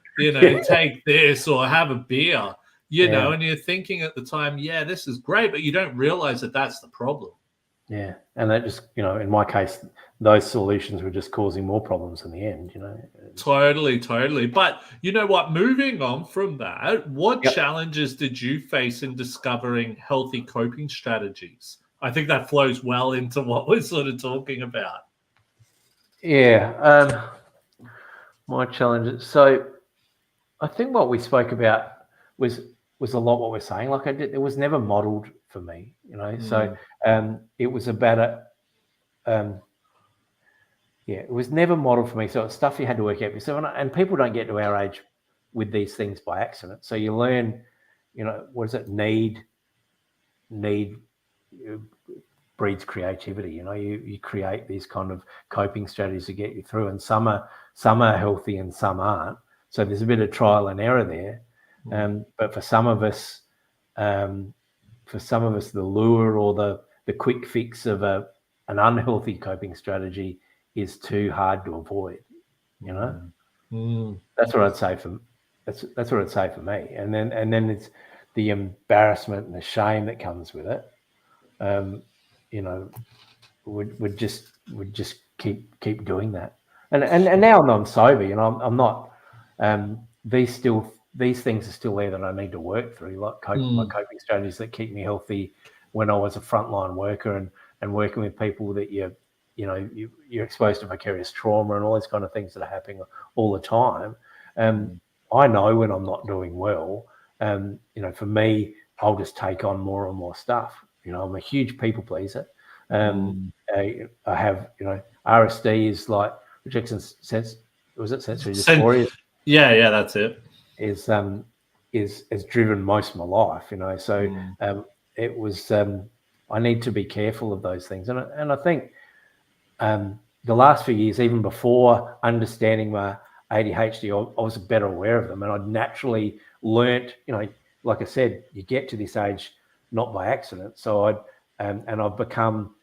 Speaker 1: take this, or have a beer, and you're thinking at the time, yeah, this is great, but you don't realize that that's the problem.
Speaker 2: Yeah, and that just, in my case, those solutions were just causing more problems in the end,
Speaker 1: Totally. But you know what? Moving on from that, what challenges did you face in discovering healthy coping strategies? I think that flows well into what we're sort of talking about.
Speaker 2: Yeah, my challenges. So I think what we spoke about was a lot what we're saying. Like it was never modeled for me, So it was about it was never modeled for me. So it's stuff you had to work out yourself. And people don't get to our age with these things by accident. So you learn, what is it? Need breeds creativity. You create these kind of coping strategies to get you through, and some are healthy and some aren't. So there's a bit of trial and error there. But for some of us, the lure or the quick fix of an unhealthy coping strategy is too hard to avoid. That's what I'd say for that's what I'd say for me. And then it's the embarrassment and the shame that comes with it. Would just keep doing that. And now I'm sober. I'm not. These things are still there that I need to work through, like my coping strategies that keep me healthy when I was a frontline worker and working with people that you're exposed to vicarious trauma and all those kind of things that are happening all the time. I know when I'm not doing well. For me, I'll just take on more and more stuff. I'm a huge people pleaser. I have, RSD is like rejection sensory dysphoria.
Speaker 1: Yeah, that's it.
Speaker 2: Is driven most of my life, So it was. I need to be careful of those things, and I think the last few years, even before understanding my ADHD, I was better aware of them, and I'd naturally learnt. Like I said, you get to this age not by accident. So I've become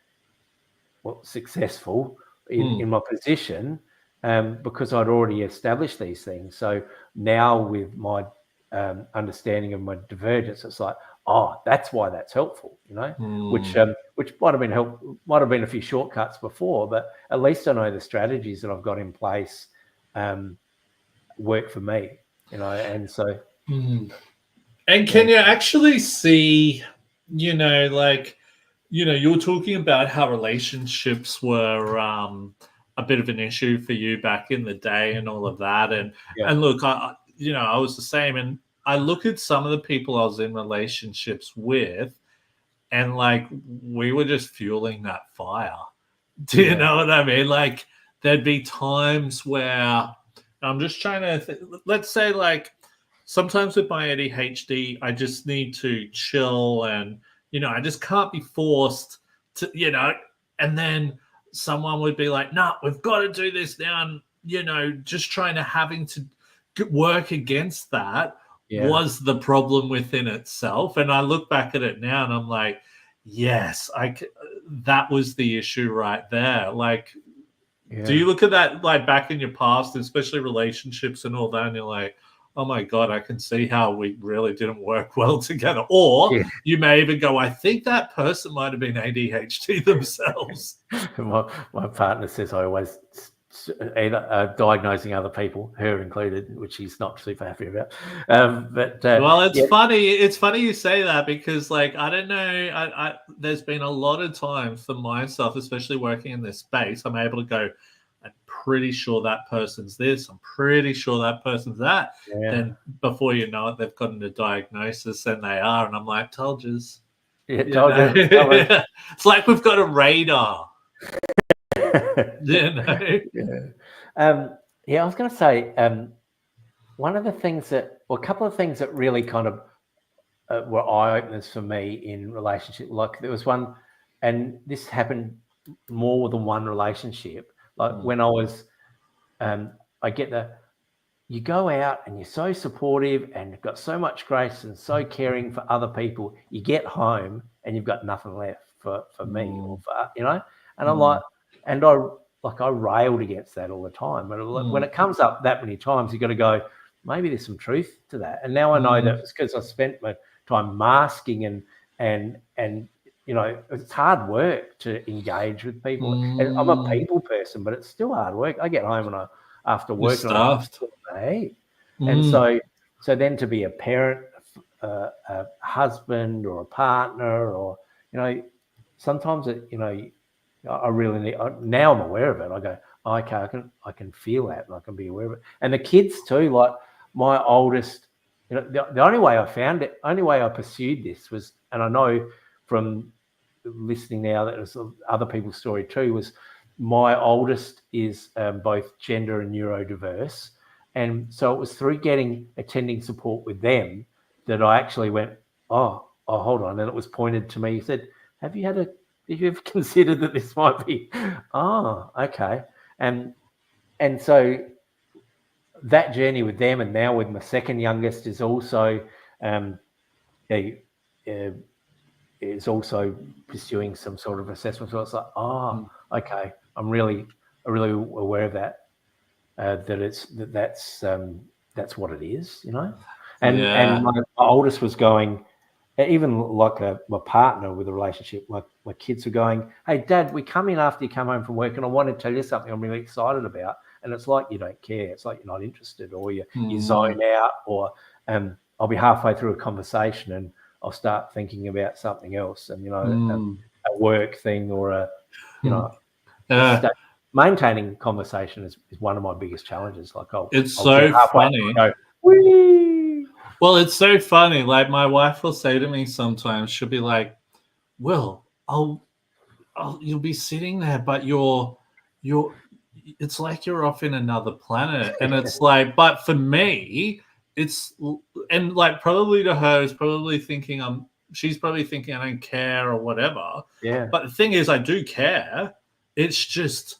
Speaker 2: successful in my position because I'd already established these things. So now with my understanding of my divergence, it's like, that's why that's helpful, which might have been a few shortcuts before, but at least I know the strategies that I've got in place work for me, and so.
Speaker 1: And can you actually see, you were talking about how relationships were a bit of an issue for you back in the day and all of that. And look, I was the same. And I look at some of the people I was in relationships with, and we were just fueling that fire. Do you know what I mean? Like there'd be times where I'm just trying to let's say sometimes with my ADHD, I just need to chill and, I just can't be forced to, and then someone would be like, no, we've got to do this now. And, just having to work against that was the problem within itself. And I look back at it now and I'm like, yes, that was the issue right there. Do you look at that back in your past, especially relationships and all that, and you're like, oh my God, I can see how we really didn't work well together. Or you may even go, I think that person might have been ADHD themselves.
Speaker 2: My partner says I always either diagnosing other people, her included, which she's not super happy about.
Speaker 1: Well, it's funny. It's funny you say that because, I don't know. There's been a lot of times for myself, especially working in this space, I'm able to go, I'm pretty sure that person's this. I'm pretty sure that person's that.
Speaker 2: Yeah.
Speaker 1: Then before you know it, they've gotten a diagnosis and they are. And I'm like, told you.
Speaker 2: Yeah, told you.
Speaker 1: It's like we've got a radar.
Speaker 2: I was going to say one of the things a couple of things that really kind of were eye openers for me in relationship. Like there was one, and this happened more than one relationship. Like when I was, I get you go out and you're so supportive and you've got so much grace and so caring for other people. You get home and you've got nothing left for me or for, you know, and I'm like, and I railed against that all the time. But when it comes up that many times, you got to go, maybe there's some truth to that. And now I know that it's because I spent my time masking and you know, it's hard work to engage with people. And I'm a people person, but it's still hard work. I get home and after work and I'm stuffed. And so then to be a parent, a husband or a partner, or, you know, sometimes you know, I really need. Now I'm aware of it. I go, oh, okay, I can feel that, and I can be aware of it. And the kids too. Like my oldest, you know, the only way I found it, only way I pursued this was, and I know from listening now that it was other people's story too, was my oldest is both gender and neurodiverse, and so it was through attending support with them that I actually went, oh, hold on, and it was pointed to me. He said, have you ever considered that this might be? Oh, okay, and so that journey with them, and now with my second youngest, is also is also pursuing some sort of assessment. So it's like, oh, okay, I'm really aware of that. That's what it is, you know. And my oldest was going, even like my partner with a relationship, my kids are going, hey, Dad, we come in after you come home from work and I want to tell you something I'm really excited about. And it's like you don't care. It's like you're not interested, or you zone out, or I'll be halfway through a conversation and I'll start thinking about something else, and, you know, a work thing or a, you know, maintaining conversation is one of my biggest challenges. Like
Speaker 1: it's so funny.
Speaker 2: Go, whee!
Speaker 1: Well, it's so funny. Like my wife will say to me sometimes, she'll be like, "Will, you'll be sitting there, but you're." It's like you're off in another planet, and it's like, but for me, it's, and like probably to her, is probably thinking she's probably thinking I don't care or whatever.
Speaker 2: Yeah.
Speaker 1: But the thing is, I do care. It's just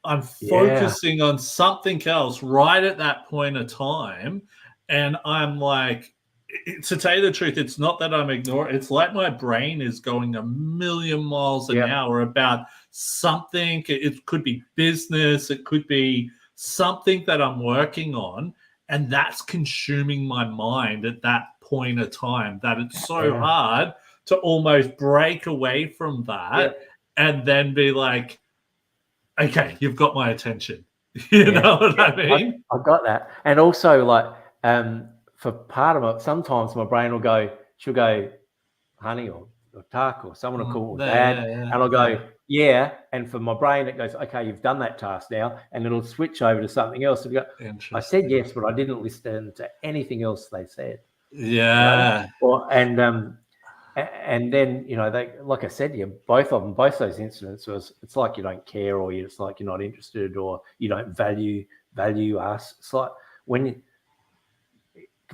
Speaker 1: I'm focusing on something else right at that point of time, and I'm like, to tell you the truth, it's not that I'm ignoring. It's like my brain is going a million miles an hour about something. It could be business. It could be something that I'm working on. And that's consuming my mind at that point of time, that it's so hard to almost break away from that and then be like, okay, you've got my attention. You know what I mean?
Speaker 2: I got that. And also, like, for part of it, sometimes my brain she'll go, honey, or Tuck, or someone will call Dad, and I'll go, and for my brain it goes, okay, you've done that task now, and it'll switch over to something else. And go, I said yes, but I didn't listen to anything else they said.
Speaker 1: Yeah.
Speaker 2: You know? And then, you know, they, like I said to you, both those incidents it's like you don't care, or it's like you're not interested, or you don't value us. It's like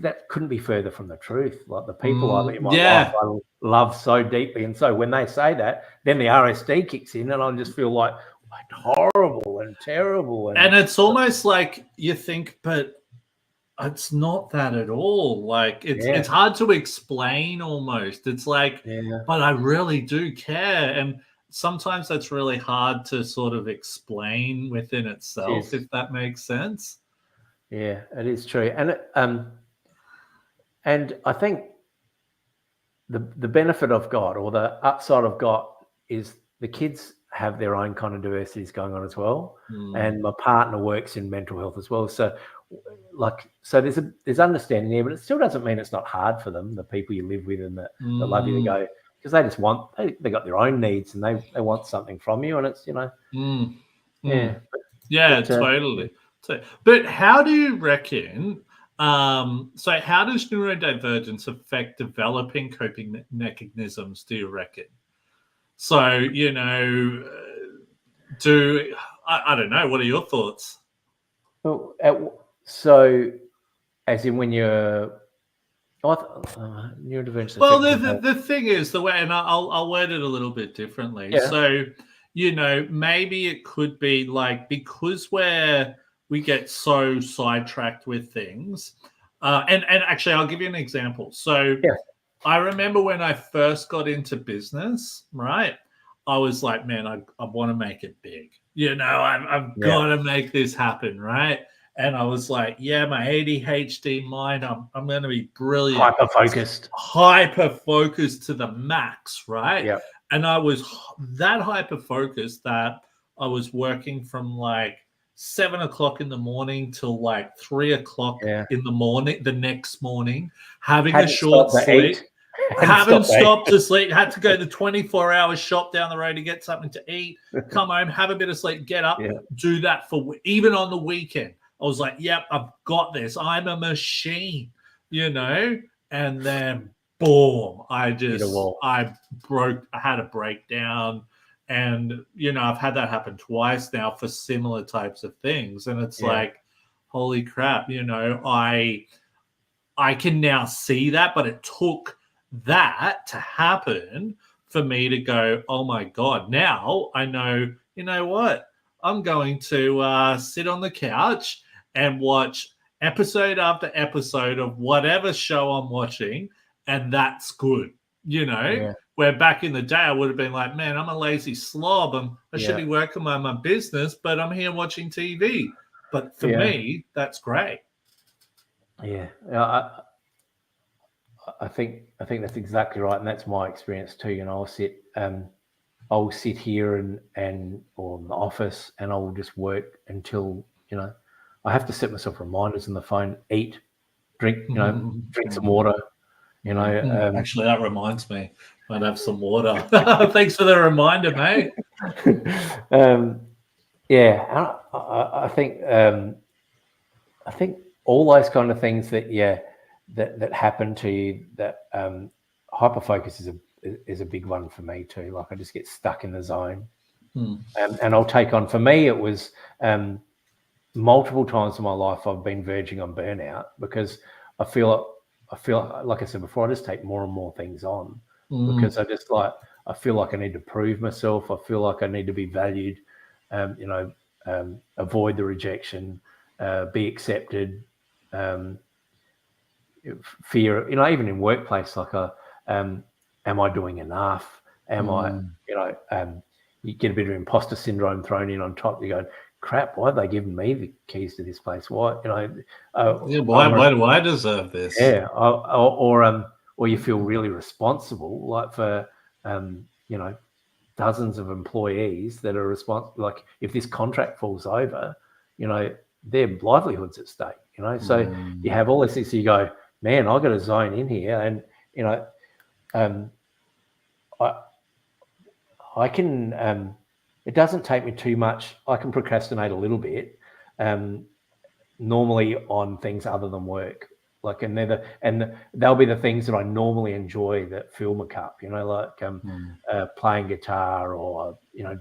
Speaker 2: that couldn't be further from the truth. Like the people I in my life, I love so deeply, and so when they say that, then the RSD kicks in, and I just feel like horrible and terrible.
Speaker 1: And it's almost like you think, but it's not that at all. Like it's hard to explain almost. It's like, but I really do care, and sometimes that's really hard to sort of explain within itself, if that makes sense.
Speaker 2: Yeah, it is true, and I think the benefit of God, or the upside of God, is the kids have their own kind of diversities going on as well, and my partner works in mental health as well. So, there's understanding there, but it still doesn't mean it's not hard for them, the people you live with and that love you, to go, because they just want, they got their own needs, and they want something from you, and it's, you know,
Speaker 1: totally. But how do you reckon? So how does neurodivergence affect developing coping mechanisms, do you reckon? So, you know, I don't know, what are your thoughts?
Speaker 2: Well, so as in when you're neurodivergence.
Speaker 1: Well, the thing is, the way, and I'll word it a little bit differently. So, you know, maybe it could be like, because we're we get so sidetracked with things. And actually, I'll give you an example. So I remember when I first got into business, right? I was like, man, I want to make it big. You know, I've got to make this happen, right? And I was like, yeah, my ADHD mind, I'm going to be brilliant. Hyper-focused to the max, right?
Speaker 2: Yeah.
Speaker 1: And I was that hyper-focused that I was working from like 7 o'clock in the morning till like 3 o'clock in the morning, the next morning, having a short sleep. Haven't stopped to sleep. Had to go to the 24-hour shop down the road to get something to eat, come home, have a bit of sleep, get up, do that for even on the weekend. I was like, yep, I've got this. I'm a machine, you know? And then boom, I had a breakdown. And, you know, I've had that happen twice now for similar types of things. And it's like, holy crap, you know, I can now see that, but it took that to happen for me to go, oh my God, now I know, you know what? I'm going to sit on the couch and watch episode after episode of whatever show I'm watching, and that's good, you know? Where back in the day, I would have been like, man, I'm a lazy slob. I should be working on my business, but I'm here watching TV. But for me, that's great.
Speaker 2: Yeah. I think that's exactly right. And that's my experience too. You know, I'll sit here and or in the office and I'll just work until, you know, I have to set myself reminders on the phone, eat, drink, you know, drink some water, you know.
Speaker 1: Actually, that reminds me. I'd have some water. Thanks for the reminder, mate.
Speaker 2: I think all those kind of things that happen to you, that hyperfocus is a big one for me too. Like I just get stuck in the zone, and I'll take on. For me, it was multiple times in my life I've been verging on burnout because I feel like I said before, I just take more and more things on because I feel like I need to prove myself. I feel like I need to be valued. You know, avoid the rejection, be accepted. Fear, you know, even in workplace, like am I doing enough? Am I, you know, you get a bit of imposter syndrome thrown in on top. You go, crap, why are they giving me the keys to this place? Why, you know,
Speaker 1: why do I deserve this?
Speaker 2: Yeah, or you feel really responsible, like for you know, dozens of employees that are responsible. Like if this contract falls over, you know, their livelihoods at stake. You know, so you have all this things. So you go, man, I got to zone in here, and you know, I can. It doesn't take me too much. I can procrastinate a little bit, normally on things other than work. Like, and they'll be the things that I normally enjoy that fill my cup. You know, like playing guitar or you know,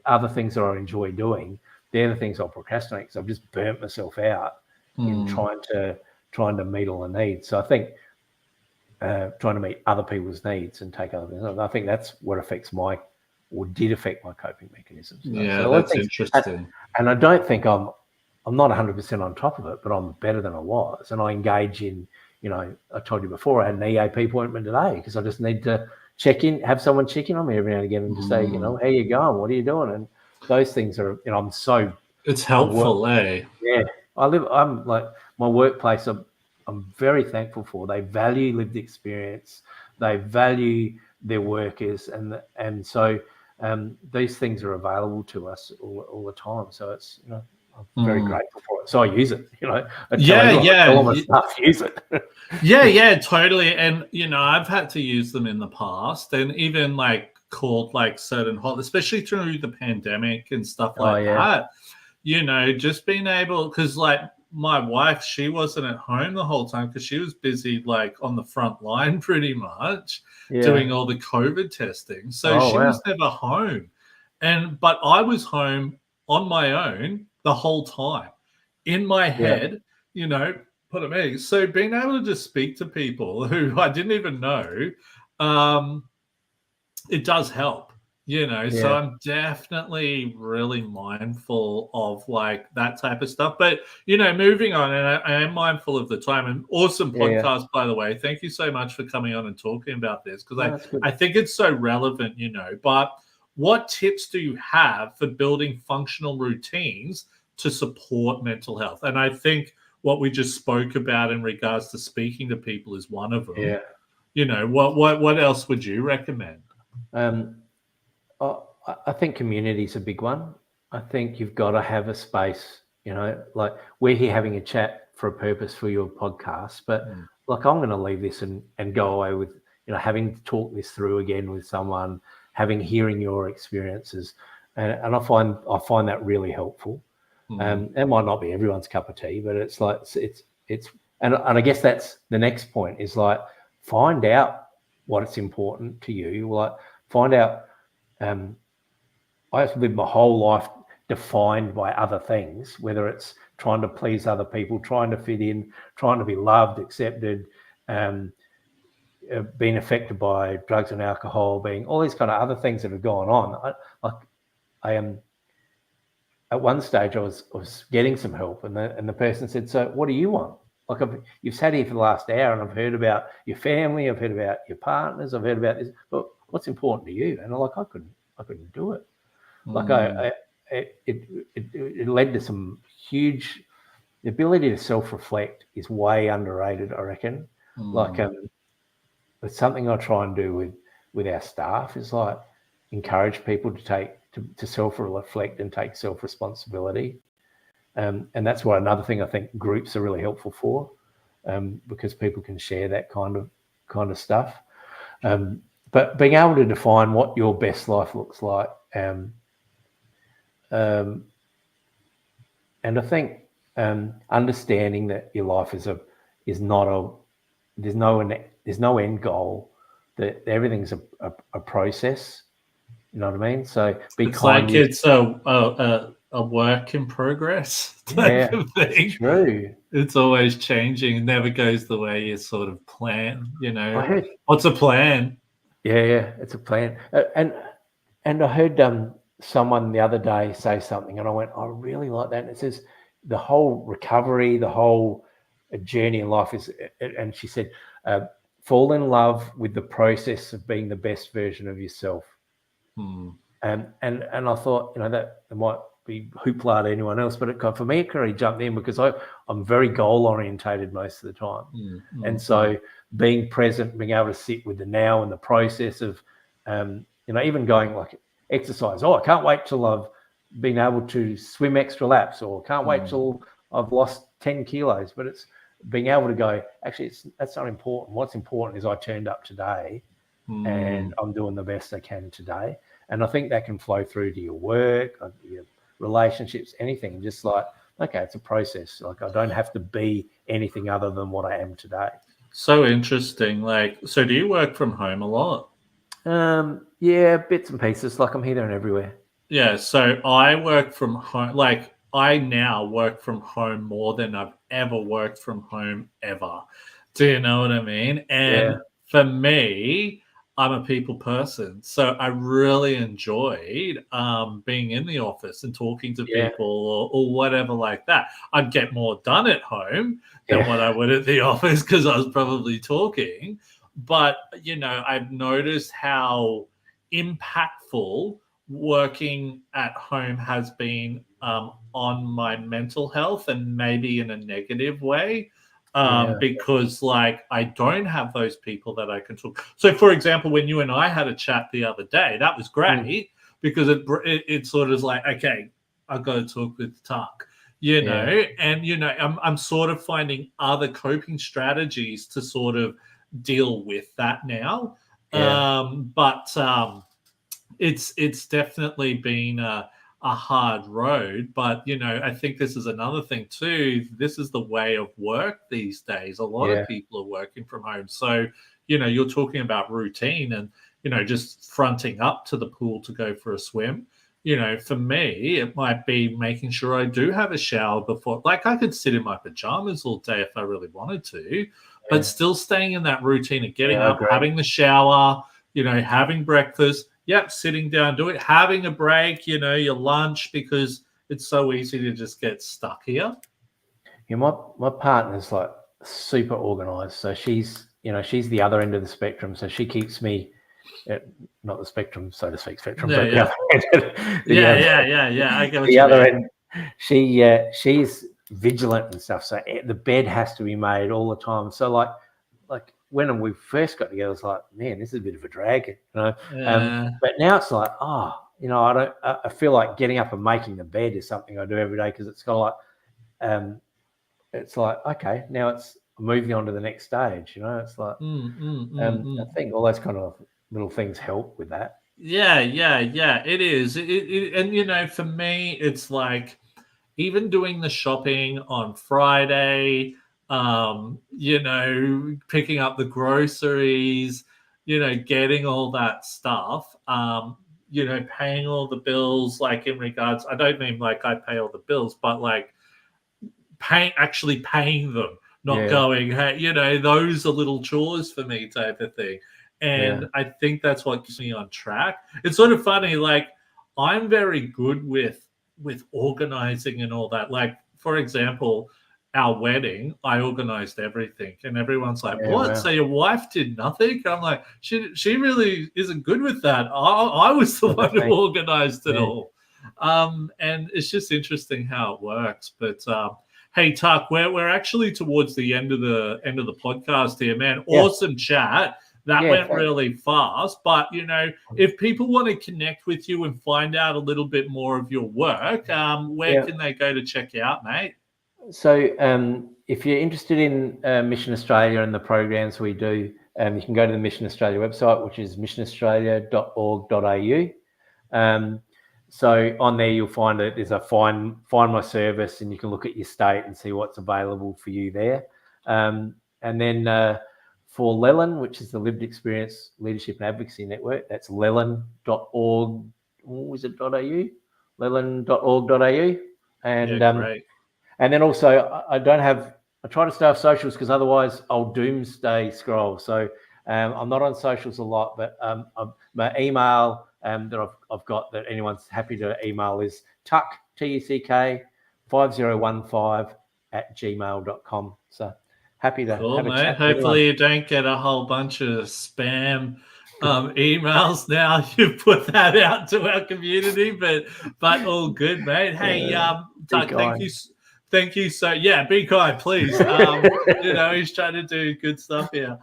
Speaker 2: other things that I enjoy doing. They're the things I'll procrastinate because I've just burnt myself out in trying to meet all the needs. So I think trying to meet other people's needs and take other things. I think that's what did affect my coping mechanisms.
Speaker 1: Yeah, so that's interesting.
Speaker 2: And I don't think I'm not 100% on top of it, but I'm better than I was. And I engage in, you know, I told you before, I had an EAP appointment today because I just need to check in, have someone check in on me every now and again and just say, you know, how you going? What are you doing? And those things are, you know,
Speaker 1: it's helpful, eh?
Speaker 2: Yeah. I'm like, my workplace, I'm very thankful for. They value lived experience. They value their workers. And so these things are available to us all the time. So it's, you know, I'm very grateful for it. So I use it, you know. I tell all my staff, use it.
Speaker 1: yeah, totally. And, you know, I've had to use them in the past and even like called like certain especially through the pandemic and stuff like that. You know, just being able, because like my wife, she wasn't at home the whole time because she was busy like on the front line pretty much doing all the COVID testing. So she was never home. But I was home on my own the whole time in my head, you know, put me. So being able to just speak to people who I didn't even know, it does help. So I'm definitely really mindful of like that type of stuff. But, moving on, and I am mindful of the time. And awesome podcast, by the way. Thank you so much for coming on and talking about this, because I think it's so relevant, But what tips do you have for building functional routines to support mental health? And I think what we just spoke about in regards to speaking to people is one of them. What else would you recommend?
Speaker 2: I think community is a big one. I think you've got to have a space, like we're here having a chat for a purpose for your podcast, but like I'm going to leave this and go away with, having talked this through again with someone, hearing your experiences. And I find that really helpful. It might not be everyone's cup of tea, but it's like, and I guess that's the next point is like, find out what's important to you. Like find out, I've lived my whole life defined by other things, whether it's trying to please other people, trying to fit in, trying to be loved, accepted, being affected by drugs and alcohol, being all these kind of other things that have gone on. I am at one stage I was getting some help, and the person said, "So what do you want? Like you've sat here for the last hour, and I've heard about your family, I've heard about your partners, I've heard about this, but what's important to you?" And I'm like, I couldn't do it. Like it led to some huge. The ability to self-reflect is way underrated, I reckon. Like it's something I try and do with our staff is like encourage people to self-reflect and take self-responsibility. And that's why another thing I think groups are really helpful for, because people can share that kind of stuff. But being able to define what your best life looks like, and I think understanding that your life there's no end goal, that everything's a process. You know what I mean? So
Speaker 1: it's kind. Like it's a work in progress type of thing.
Speaker 2: It's true.
Speaker 1: It's always changing. It never goes the way you sort of plan. What's a plan?
Speaker 2: Yeah, it's a plan. And I heard someone the other day say something, and I went, I really like that. And it says the whole recovery, the whole journey in life is, and she said, fall in love with the process of being the best version of yourself. And I thought, that it might be hoopla to anyone else, but for me, it really jumped in because I'm very goal orientated most of the time. And so being present, being able to sit with the now and the process of, even going like exercise. Oh, I can't wait till I've been able to swim extra laps, or can't wait till I've lost 10 kilos. But it's being able to go, actually, that's not important. What's important is I turned up today and I'm doing the best I can today. And I think that can flow through to your work, your relationships, anything. Just like, okay, it's a process. Like I don't have to be anything other than what I am today.
Speaker 1: So interesting. Like, so do you work from home a lot?
Speaker 2: Yeah, bits and pieces. Like I'm here, there, and everywhere.
Speaker 1: Yeah, so I work from home. Like I now work from home more than I've ever worked from home ever. Do you know what I mean? And for me, I'm a people person, so I really enjoyed being in the office and talking to people or whatever like that. I'd get more done at home than what I would at the office because I was probably talking. But, I've noticed how impactful working at home has been on my mental health, and maybe in a negative way. Because like I don't have those people that I can talk. So for example, when you and I had a chat the other day, that was great because it sort of is like, okay, I've got to talk with Tuck, and I'm sort of finding other coping strategies to sort of deal with that now. But it's definitely been a hard road, but I think this is another thing too. This is the way of work these days. A lot of people are working from home, so you're talking about routine and just fronting up to the pool to go for a swim. For me, it might be making sure I do have a shower before. Like I could sit in my pajamas all day if I really wanted to, but still staying in that routine of getting up, having the shower, having breakfast, yep, sitting down, do it, having a break, you know, your lunch, because it's so easy to just get stuck here.
Speaker 2: Yeah, my partner's like super organized. So she's the other end of the spectrum. So she keeps me not the spectrum, so to speak, spectrum, but
Speaker 1: yeah. I get what
Speaker 2: the
Speaker 1: you
Speaker 2: other
Speaker 1: mean.
Speaker 2: end. She's vigilant and stuff. So the bed has to be made all the time. So like when we first got together, it's like, man, this is a bit of a drag, you know. But now it's like, you know, I feel like getting up and making the bed is something I do every day, because it's kind of like, it's like, okay, now it's moving on to the next stage, you know. It's like, I think all those kind of little things help with that.
Speaker 1: Yeah, it is. And you know, for me, it's like, even doing the shopping on Friday, you know, picking up the groceries, you know, getting all that stuff, you know, paying all the bills, like in regards, I don't mean like I pay all the bills, but like actually paying them, not going, hey, you know, those are little chores for me type of thing. And I think that's what keeps me on track. It's sort of funny, like I'm very good with organizing and all that. Like, for example, our wedding, I organized everything, and everyone's like, what? Wow. So your wife did nothing? I'm like, she really isn't good with that. I was the one who organized it all. And it's just interesting how it works. But hey, Tuck, we're actually towards the end of the podcast here, man. Awesome chat. That went really fast. But, you know, if people want to connect with you and find out a little bit more of your work, where can they go to check out, mate?
Speaker 2: So if you're interested in Mission Australia and the programs we do, you can go to the Mission Australia website, which is missionaustralia.org.au. So on there, you'll find that there's a find my service, and you can look at your state and see what's available for you there. And then for Lelyn, which is the Lived Experience Leadership and Advocacy Network, that's lelyn.org. Was it .au? Lelyn.org.au. And
Speaker 1: great.
Speaker 2: And then also, I try to stay off socials, because otherwise I'll doomsday scroll. So I'm not on socials a lot, but my email that I've got, that anyone's happy to email, is tuck, tuck5015@gmail.com. So happy to have a chat.
Speaker 1: Hopefully you don't get a whole bunch of spam emails now. You put that out to our community, but all good, mate. Hey, Tuck, thank you. So be kind, please. You know, he's trying to do good stuff here.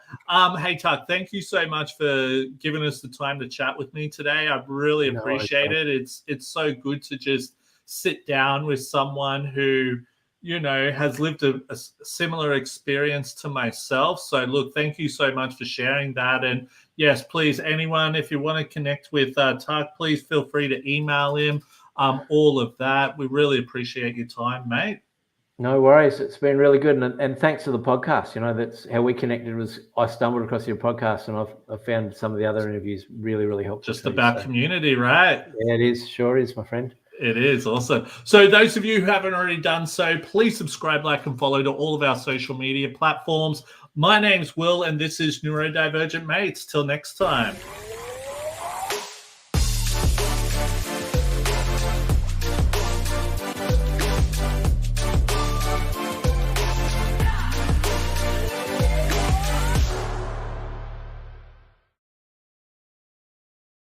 Speaker 1: Hey, Tuck, thank you so much for giving us the time to chat with me today. I really appreciate it. It's so good to just sit down with someone who, you know, has lived a similar experience to myself. So look, thank you so much for sharing that. And yes, please, anyone, if you want to connect with Tuck, please feel free to email him, all of that. We really appreciate your time, mate.
Speaker 2: No worries. It's been really good. And thanks to the podcast. You know, that's how we connected. I stumbled across your podcast, and I've found some of the other interviews really, really helpful.
Speaker 1: Just about community, right?
Speaker 2: Yeah, it is. Sure is, my friend.
Speaker 1: It is awesome. So those of you who haven't already done so, please subscribe, like, and follow to all of our social media platforms. My name's Will, and this is Neurodivergent Mates. Till next time.